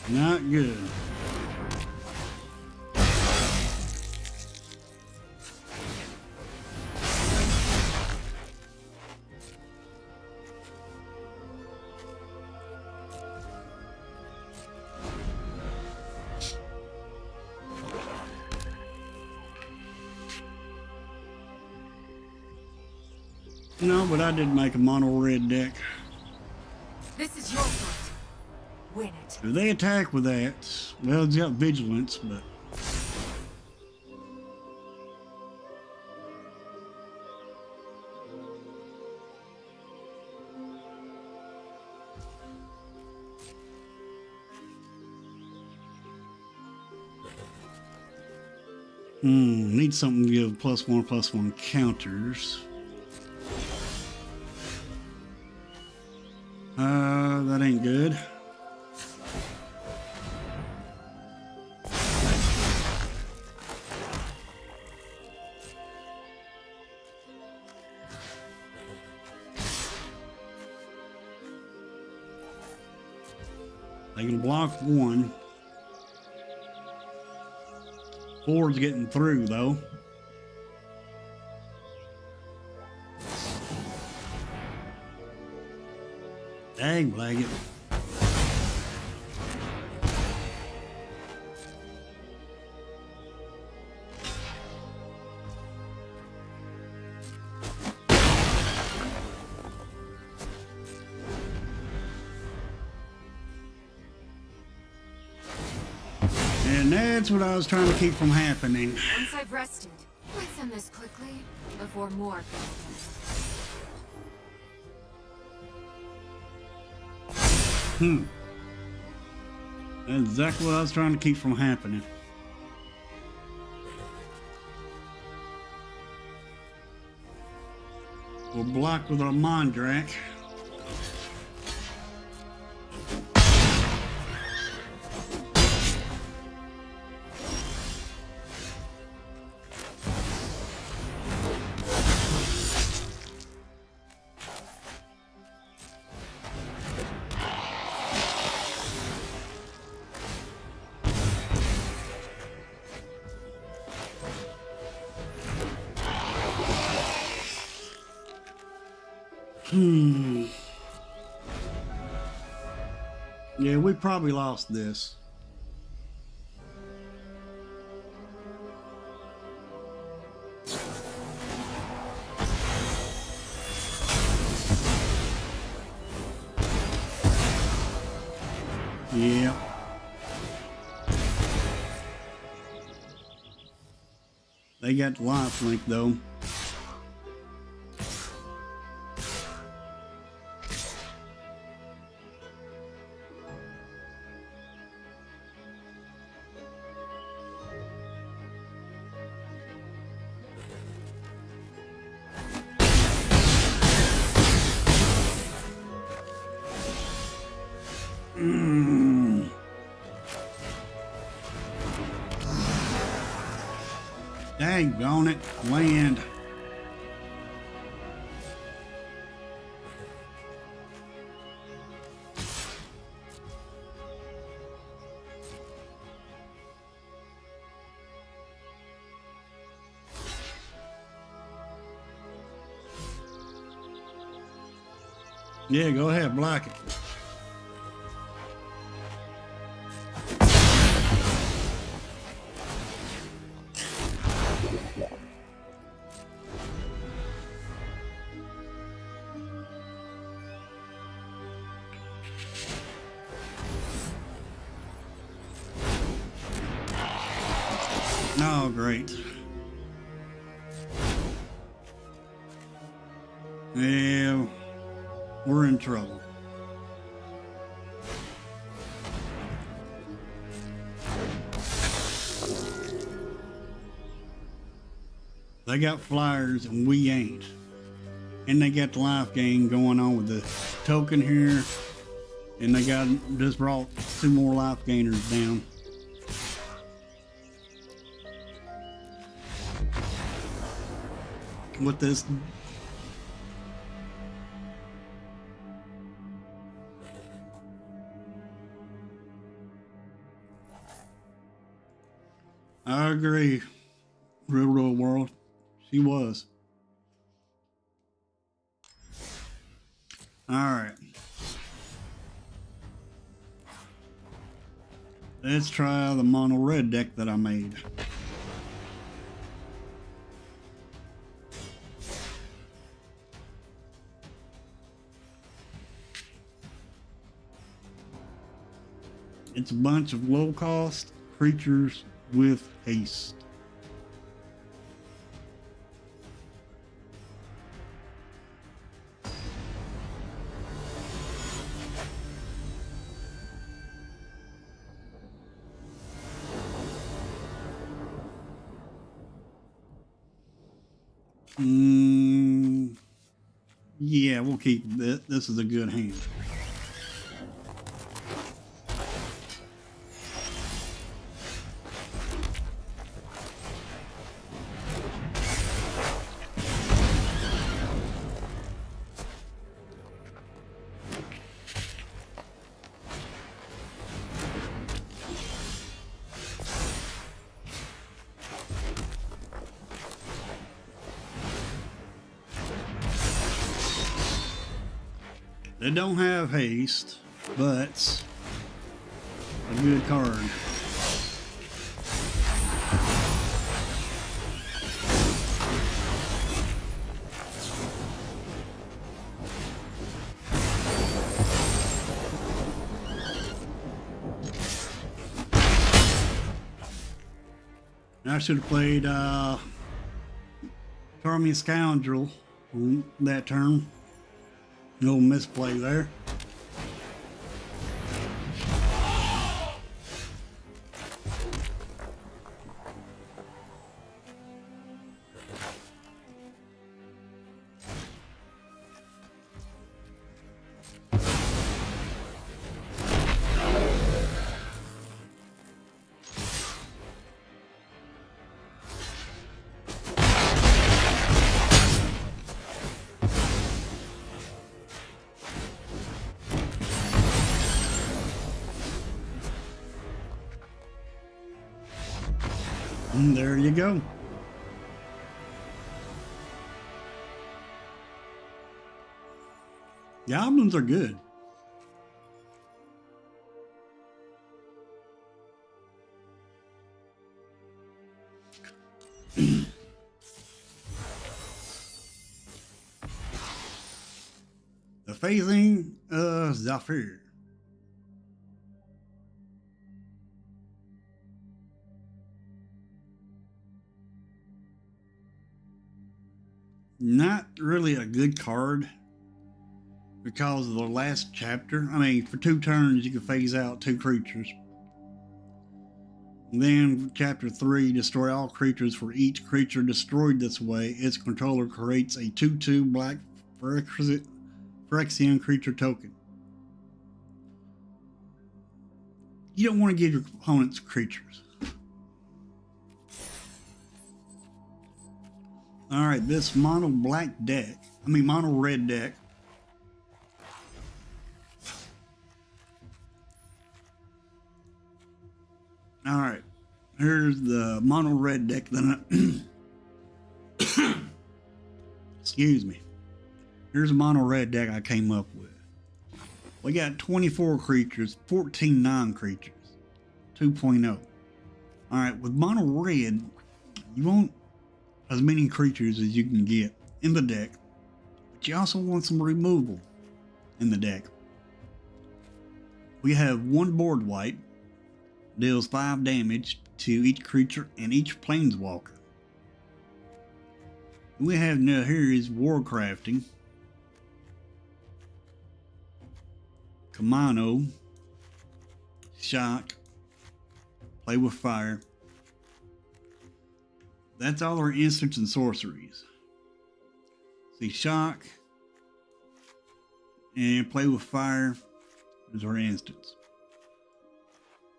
Not good. No, but I did make a mono red deck. This is your fight. Win it. If they attack with that, well, it's got vigilance, but need something to give +1/+1 counters. That ain't good. They can block one. 4's getting through though. Dang, blag it. And that's what I was trying to keep from happening. Once I've rested, let's end this quickly before more That's exactly what I was trying to keep from happening. We'll block with our Mondrak. Yeah, we probably lost this. Yeah. They got the life link though. Dang on it, land. Yeah, go ahead, block it. Oh, great. Yeah, we're in trouble. They got flyers and we ain't. And they got the life gain going on with the token here. And they got just brought 2 more life gainers down. with this. I agree. Real world. She was. Alright. Let's try the mono red deck that I made. It's a bunch of low cost creatures with haste. Yeah, we'll keep this. This is a good hand. They don't have haste, but a good card. I should have played Charming Scoundrel on that turn. No misplay there. And there you go. Goblins are good. The phasing of Zafir. Not really a good card because of the last chapter. I mean, for 2 turns you can phase out 2 creatures. And then chapter 3, destroy all creatures. For each creature destroyed this way, its controller creates a 2/2 black Phyrexian creature token. You don't want to give your opponents creatures. Alright, this mono red deck. Alright, here's the mono red deck that I excuse me. Here's a mono red deck I came up with. We got 24 creatures, 14 non-creatures, 2.0. Alright, with mono red, you want as many creatures as you can get in the deck, but you also want some removal in the deck. We have 1 board wipe, deals 5 damage to each creature and each planeswalker. We have now here is Warcrafting, Kamano, Shock, Play with Fire. That's all our instants and sorceries. See, Shock and Play with Fire is our instants.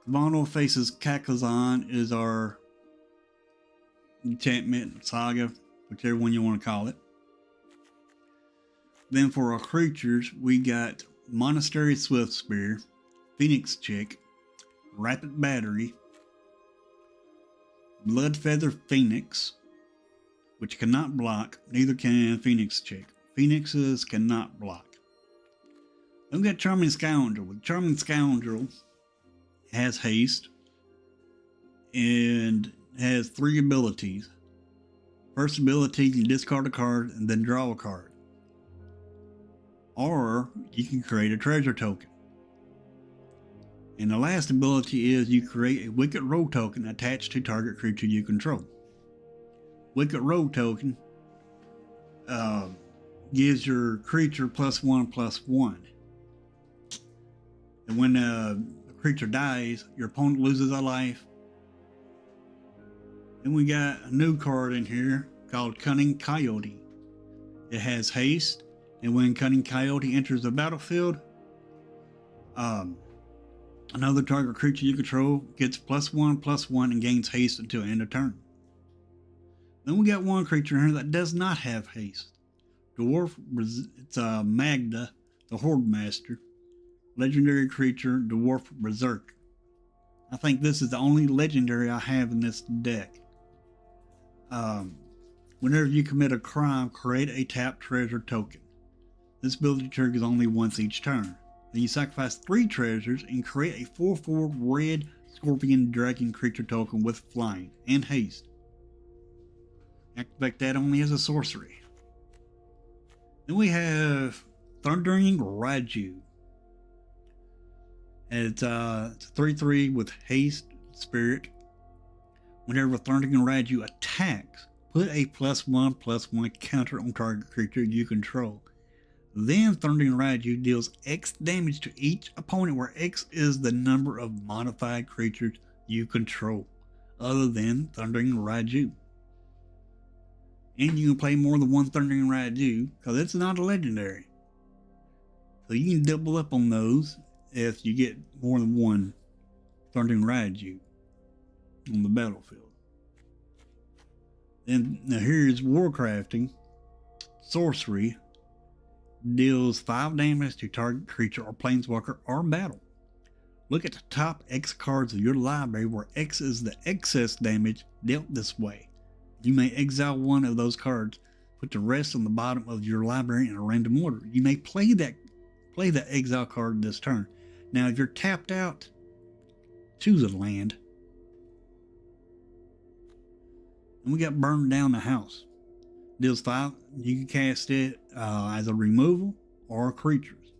Kamano faces Kakazan is our enchantment saga. whichever one you want to call it. Then for our creatures, we got Monastery Swift Spear, Phoenix Chick, Rapid Battery, Blood Feather Phoenix, which cannot block, neither can Phoenix Chick. Phoenixes cannot block. Then we got Charming Scoundrel. Charming Scoundrel has haste and has 3 abilities. First ability, you can discard a card and then draw a card. Or you can create a treasure token. And the last ability is you create a Wicked Road token attached to target creature you control. Wicked Road token gives your creature +1/+1. And when a creature dies, your opponent loses a life. Then we got a new card in here called Cunning Coyote. It has haste, and when Cunning Coyote enters the battlefield, another target creature you control gets +1/+1 and gains haste until end of turn. Then we got one creature here that does not have haste. It's Magda, the Horde Master. Legendary creature, Dwarf Berserk. I think this is the only legendary I have in this deck. Whenever you commit a crime, create a tapped treasure token. This ability triggers only once each turn. Then you sacrifice 3 treasures and create a 4/4 red scorpion dragon creature token with flying and haste. Activate that only as a sorcery. Then we have Thundering Raiju. It's a 3/3 with haste spirit. Whenever Thundering Raiju attacks, put a +1/+1 counter on target creature you control. Then Thundering Raiju deals X damage to each opponent, where X is the number of modified creatures you control, other than Thundering Raiju. And you can play more than one Thundering Raiju, because it's not a legendary. So you can double up on those if you get more than one Thundering Raiju on the battlefield. Then now here's Warcrafting. Sorcery deals 5 damage to target creature or planeswalker or battle. Look at the top X cards of your library, where X is the excess damage dealt this way. You may exile one of those cards, put the rest on the bottom of your library in a random order. You may play that exile card this turn. Now if you're tapped out, choose a land. And we got Burn Down the House. Deals 5. You can cast it as a removal or creatures.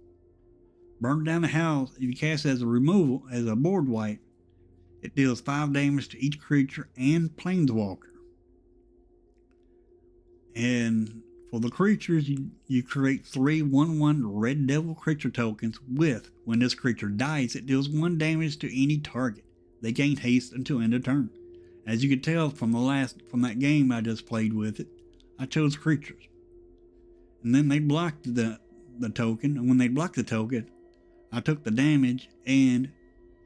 Burn Down the House, if you cast it as a removal, as a board wipe, it deals 5 damage to each creature and planeswalker. And for the creatures, you create 3 1/1 Red Devil creature tokens with, when this creature dies, it deals 1 damage to any target. They gain haste until end of turn. As you can tell from that game I just played with it, I chose creatures. And then they blocked the token, and when they blocked the token, I took the damage and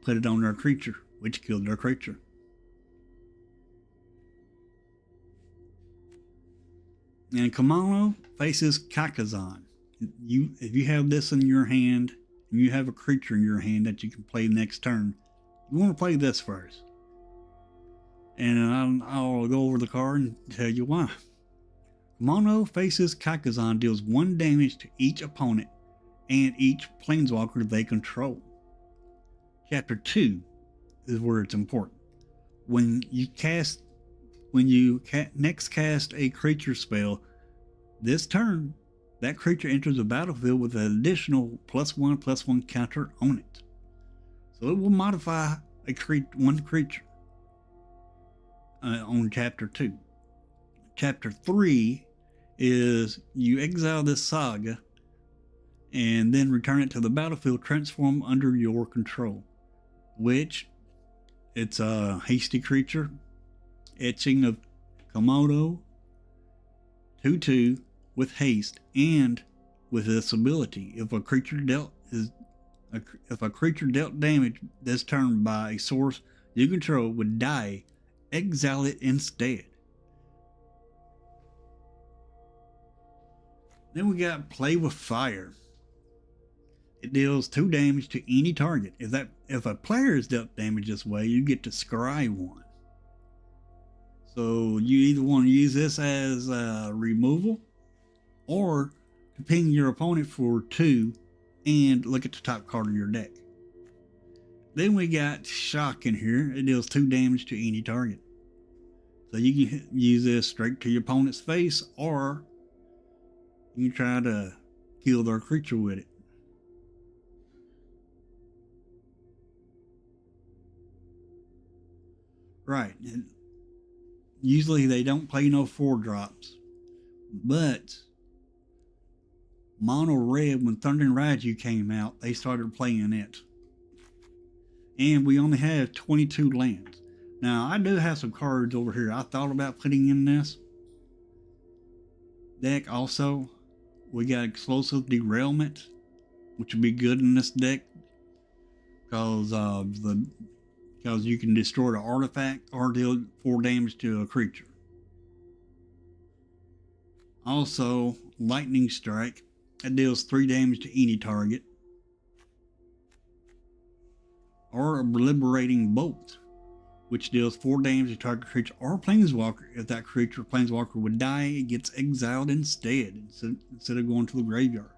put it on their creature, which killed their creature. And Kimono faces Kakazan. If you have this in your hand, and you have a creature in your hand that you can play next turn, you want to play this first. And I'll go over the card and tell you why. Kimono faces Kakazan deals 1 damage to each opponent and each planeswalker they control. Chapter 2 is where it's important. When you next cast a creature spell this turn, that creature enters the battlefield with an additional +1/+1 counter on it. So it will modify one creature on Chapter 2. Chapter 3 is you exile this saga and then return it to the battlefield, transform under your control, which it's a hasty creature, Etching of Komodo, 2/2 with haste, and with this ability, if a creature dealt damage this turn by a source you control would die, exile it instead. Then we got Play with Fire. It deals 2 damage to any target. If a player is dealt damage this way, you get to scry 1. So you either want to use this as removal or to ping your opponent for 2 and look at the top card of your deck. Then we got Shock in here. It deals 2 damage to any target. So you can use this straight to your opponent's face, or you can try to kill their creature with it. Right. And usually they don't play no 4-drops. But Mono Red, when Thunder and Raiju came out, they started playing it. And we only have 22 lands. Now, I do have some cards over here I thought about putting in this deck also. We got Explosive Derailment, which would be good in this deck because you can destroy the artifact or deal 4 damage to a creature. Also, Lightning Strike. That deals 3 damage to any target. Or a Liberating Bolt, which deals 4 damage to target creature or planeswalker. If that creature or planeswalker would die, it gets exiled instead of going to the graveyard.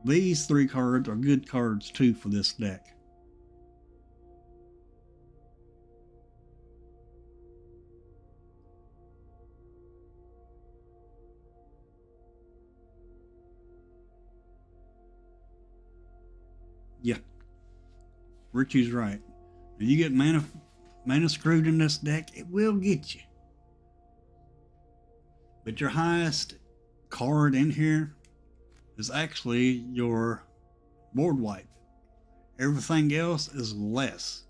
These 3 cards are good cards too for this deck. Yeah, Richie's right. If you get mana screwed in this deck, it will get you. But your highest card in here is actually your board wipe. Everything else is less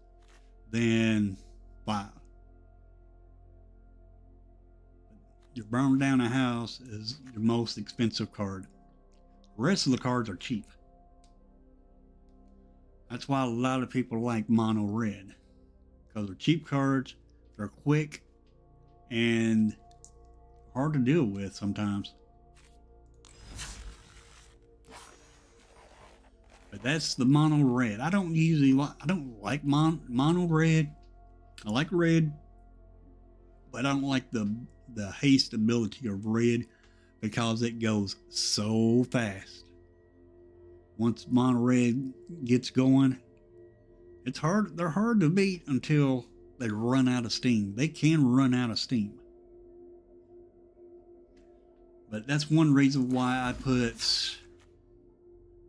than 5. Your burn down a house is your most expensive card. The rest of the cards are cheap. That's why a lot of people like Mono Red. Because they're cheap cards, they're quick, and hard to deal with sometimes. But that's the Mono Red. I don't like Mono Red. I like red, but I don't like the haste ability of red because it goes so fast. Once Mono Red gets going, they're hard to beat until they run out of steam. They can run out of steam. But that's one reason why I put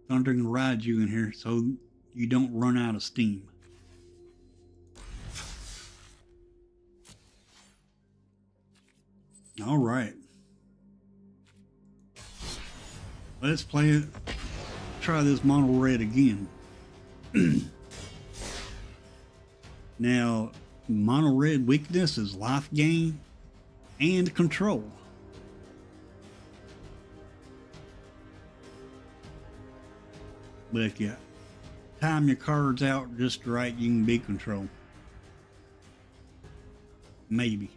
Thunder and Raiju in here, so you don't run out of steam. All right. Let's play it. Try this Mono Red again. Now, Mono Red weakness is life gain and control. But if you time your cards out just right, you can beat control. Maybe.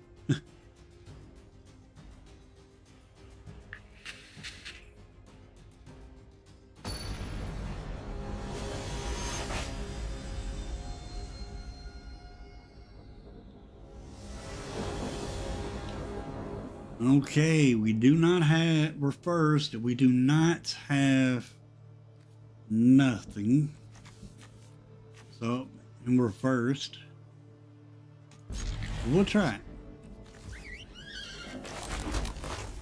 Okay, we're first. We do not have nothing. So, and we're first. We'll try it.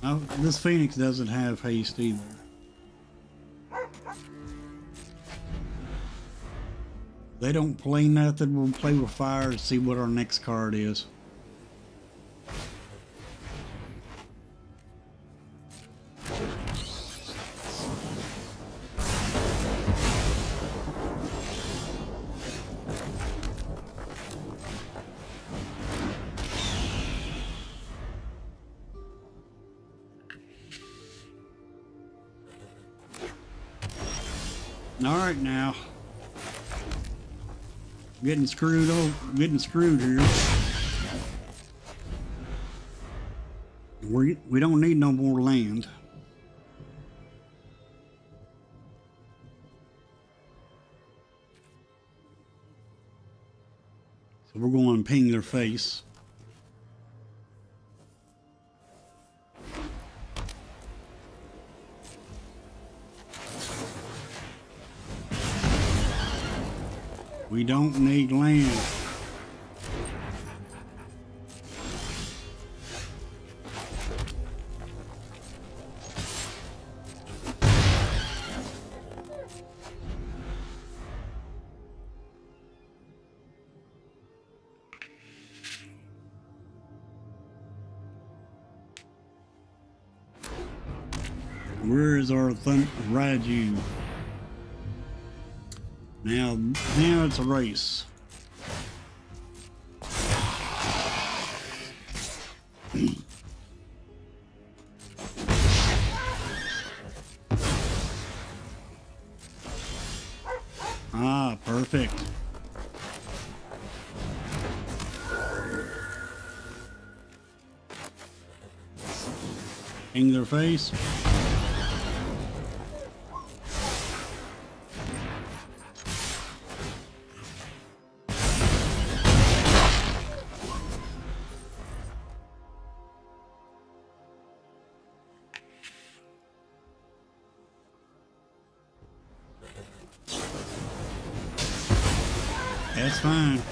Oh, this Phoenix doesn't have haste either. They don't play nothing. We'll play with fire to see what our next card is. All right, now getting screwed here. We don't need no more land. So we're going to ping their face. We don't need land. Where is our Raju? Now it's a race. Ah, perfect. In their face. That's fine.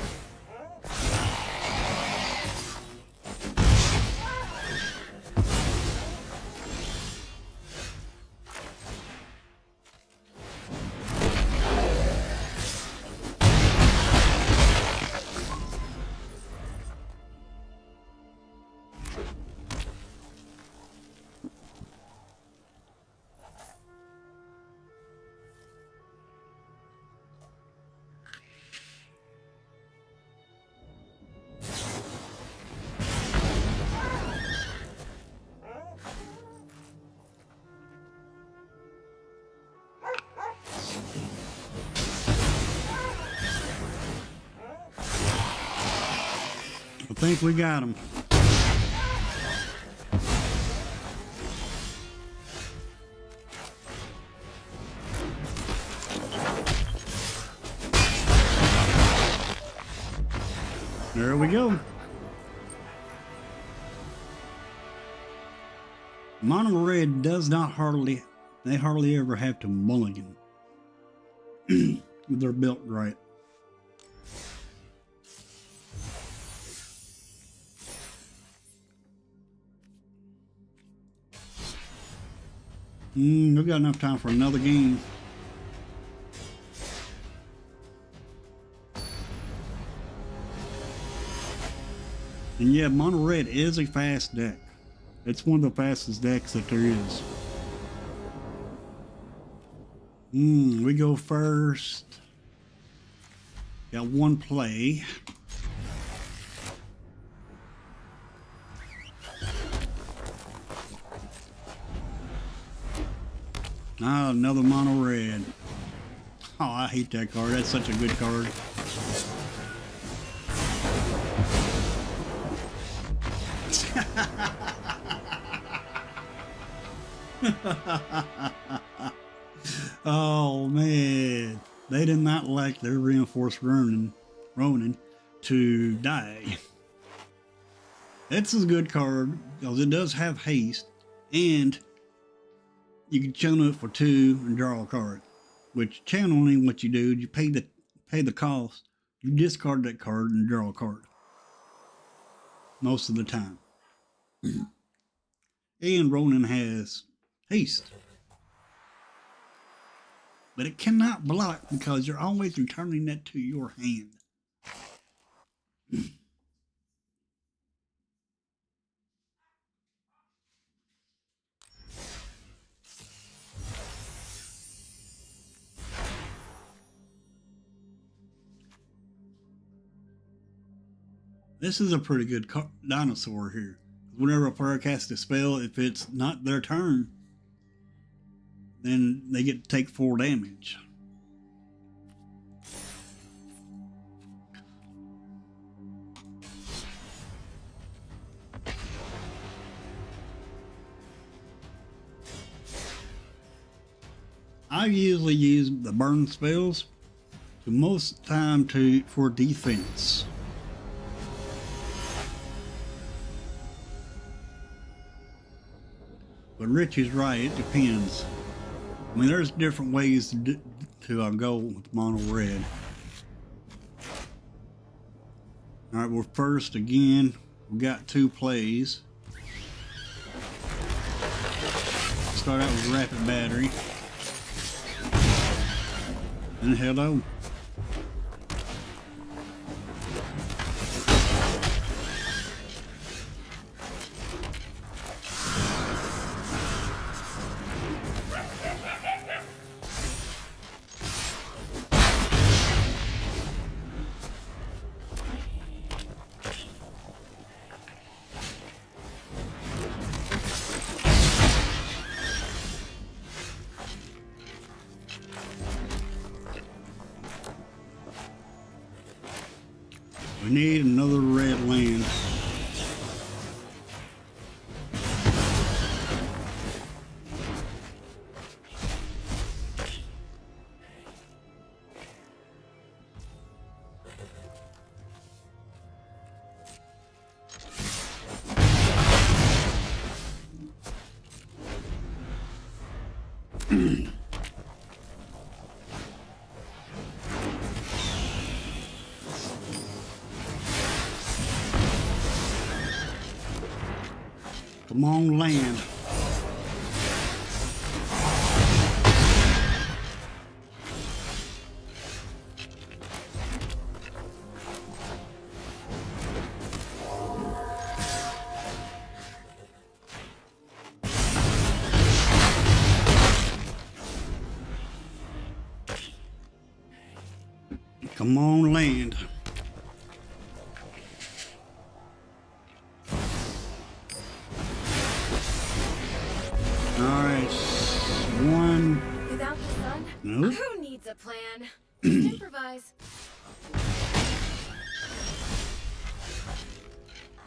I think we got him. There we go. Mono red does not hardly ever have to mulligan. They're built right. We've got enough time for another game. And yeah, Mono Red is a fast deck. It's one of the fastest decks that there is. We go first. Got one play. Ah, another Mono Red. Oh, I hate that card. That's such a good card. Oh man, they did not like their reinforced Ronin to die. It's a good card because it does have haste, and you can channel it for 2 and draw a card. Which channeling, what you do, you pay the cost, you discard that card and draw a card. Most of the time. And Ronin has haste. But it cannot block because you're always returning that to your hand. This is a pretty good dinosaur here. Whenever a player casts a spell, if it's not their turn, then they get to take 4 damage. I usually use the burn spells to most time for defense. But Rich is right. It depends. I mean, there's different ways to go with mono red. All right, well, first again, we got 2 plays. Start out with rapid battery. And hello. We need another red land. Come on, land. Come on, land. Alright, 1. Without the sun, Nope. who needs a plan? Just improvise.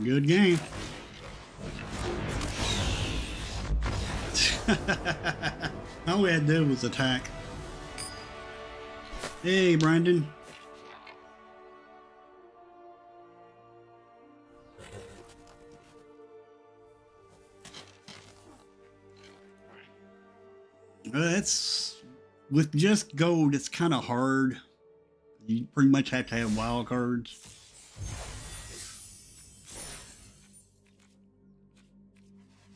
Good game. All we had to do was attack. Hey, Brandon. It's with just gold, it's kind of hard. You pretty much have to have wild cards.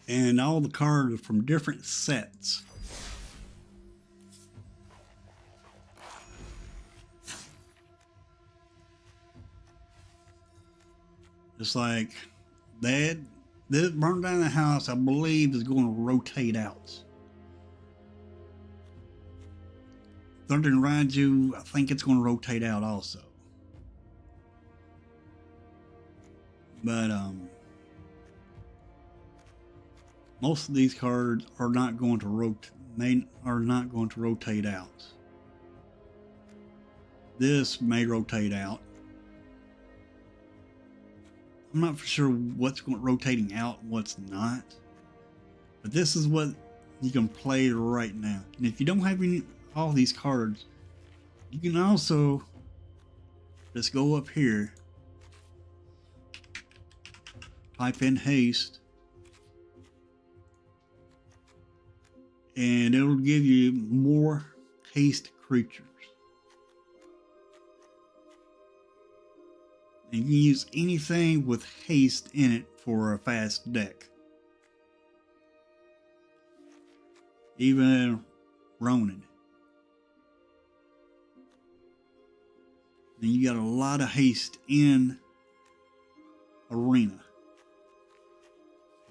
And all the cards are from different sets. Just like that, this burn down the house, I believe, is going to rotate out. Thunder and Raiju, I think it's going to rotate out also. But most of these cards are not going to rotate out. This may rotate out. I'm not for sure what's rotating out and what's not. But this is what you can play right now. And if you don't have all these cards, you can also just go up here, type in haste, and it'll give you more haste creatures. And you can use anything with haste in it for a fast deck. Even Ronin. And you got a lot of haste in Arena.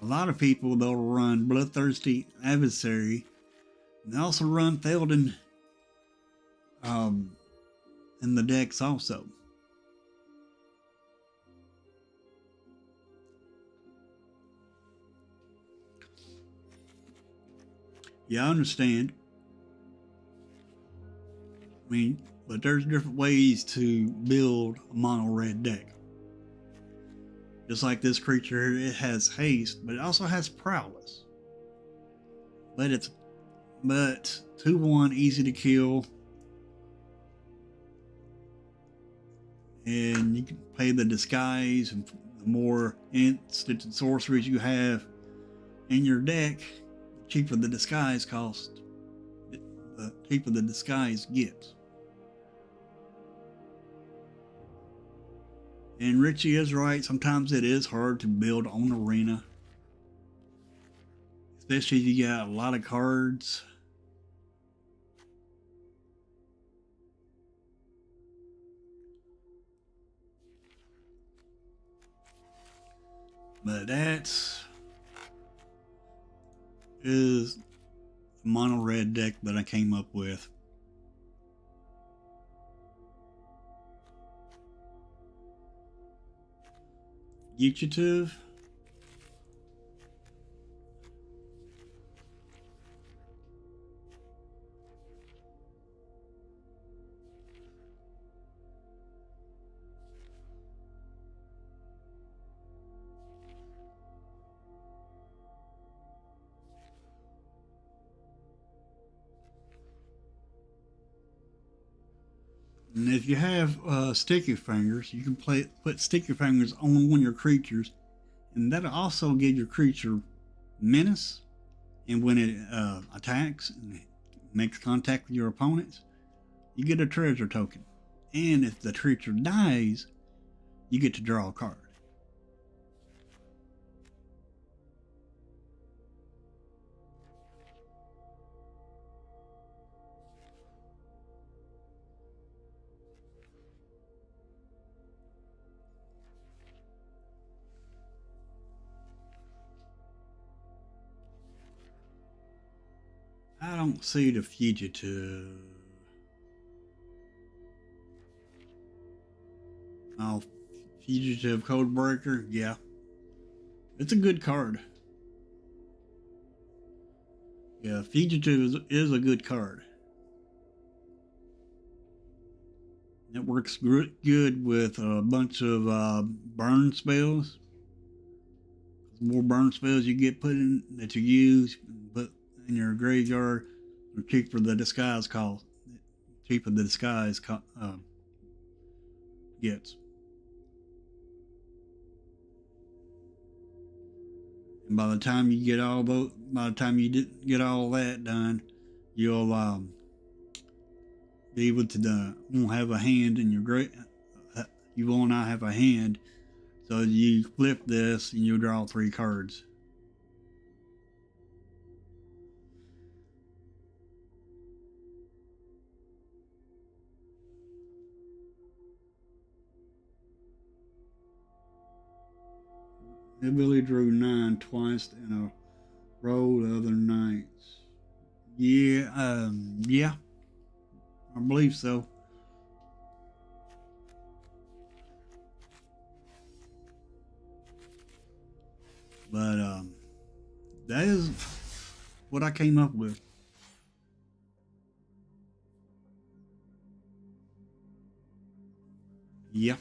A lot of people, they'll run Bloodthirsty Adversary. And they also run Theoden in the decks also. Yeah, I understand. I mean, but there's different ways to build a mono red deck. Just like this creature, it has haste, but it also has prowess. But 2/1 easy to kill. And you can play the disguise, and the more instant and sorceries you have in your deck, cheaper the disguise cost, the cheaper the disguise gets. And Richie is right. Sometimes it is hard to build on arena, especially if you got a lot of cards. But that's is the mono red deck that I came up with. Fugitive. And if you have sticky fingers, you can put sticky fingers on one of your creatures, and that'll also give your creature menace. And when it attacks and makes contact with your opponents, you get a treasure token. And if the creature dies, you get to draw a card. I don't see the fugitive. Oh, fugitive codebreaker. Yeah, it's a good card. Yeah, fugitive is a good card. It works good with a bunch of burn spells. The more burn spells you get put in that you use, but in your graveyard, the cheaper the disguise cost. Cheaper the disguise gets. And by the time you get all get all that done, you'll be able to won't have a hand in your you will not have a hand. So you flip this and you draw 3 cards. I really drew 9 twice in a row the other nights. Yeah, yeah, I believe so. But that is what I came up with. Yeah.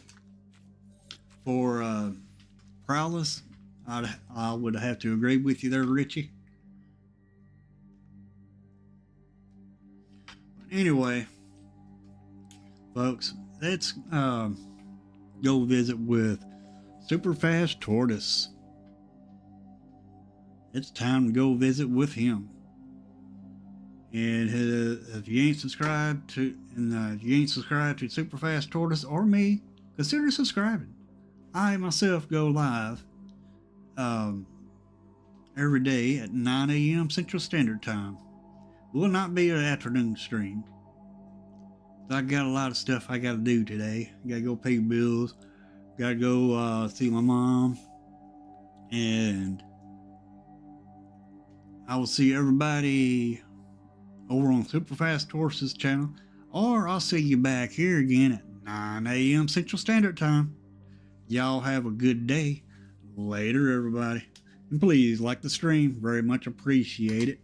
For prowess, I would have to agree with you there, Richie. But anyway, folks, let's go visit with Super Fast Tortoise. It's time to go visit with him. And if you ain't subscribed to, Super Fast Tortoise or me, consider subscribing. I myself go live every day at 9 a.m. Central Standard Time. It will not be an afternoon stream. I got a lot of stuff I got to do today. I got to go pay bills. Got to go see my mom. And I will see everybody over on Super Fast Tortoise's channel. Or I'll see you back here again at 9 a.m. Central Standard Time. Y'all have a good day. Later, everybody. And please like the stream. Very much appreciate it.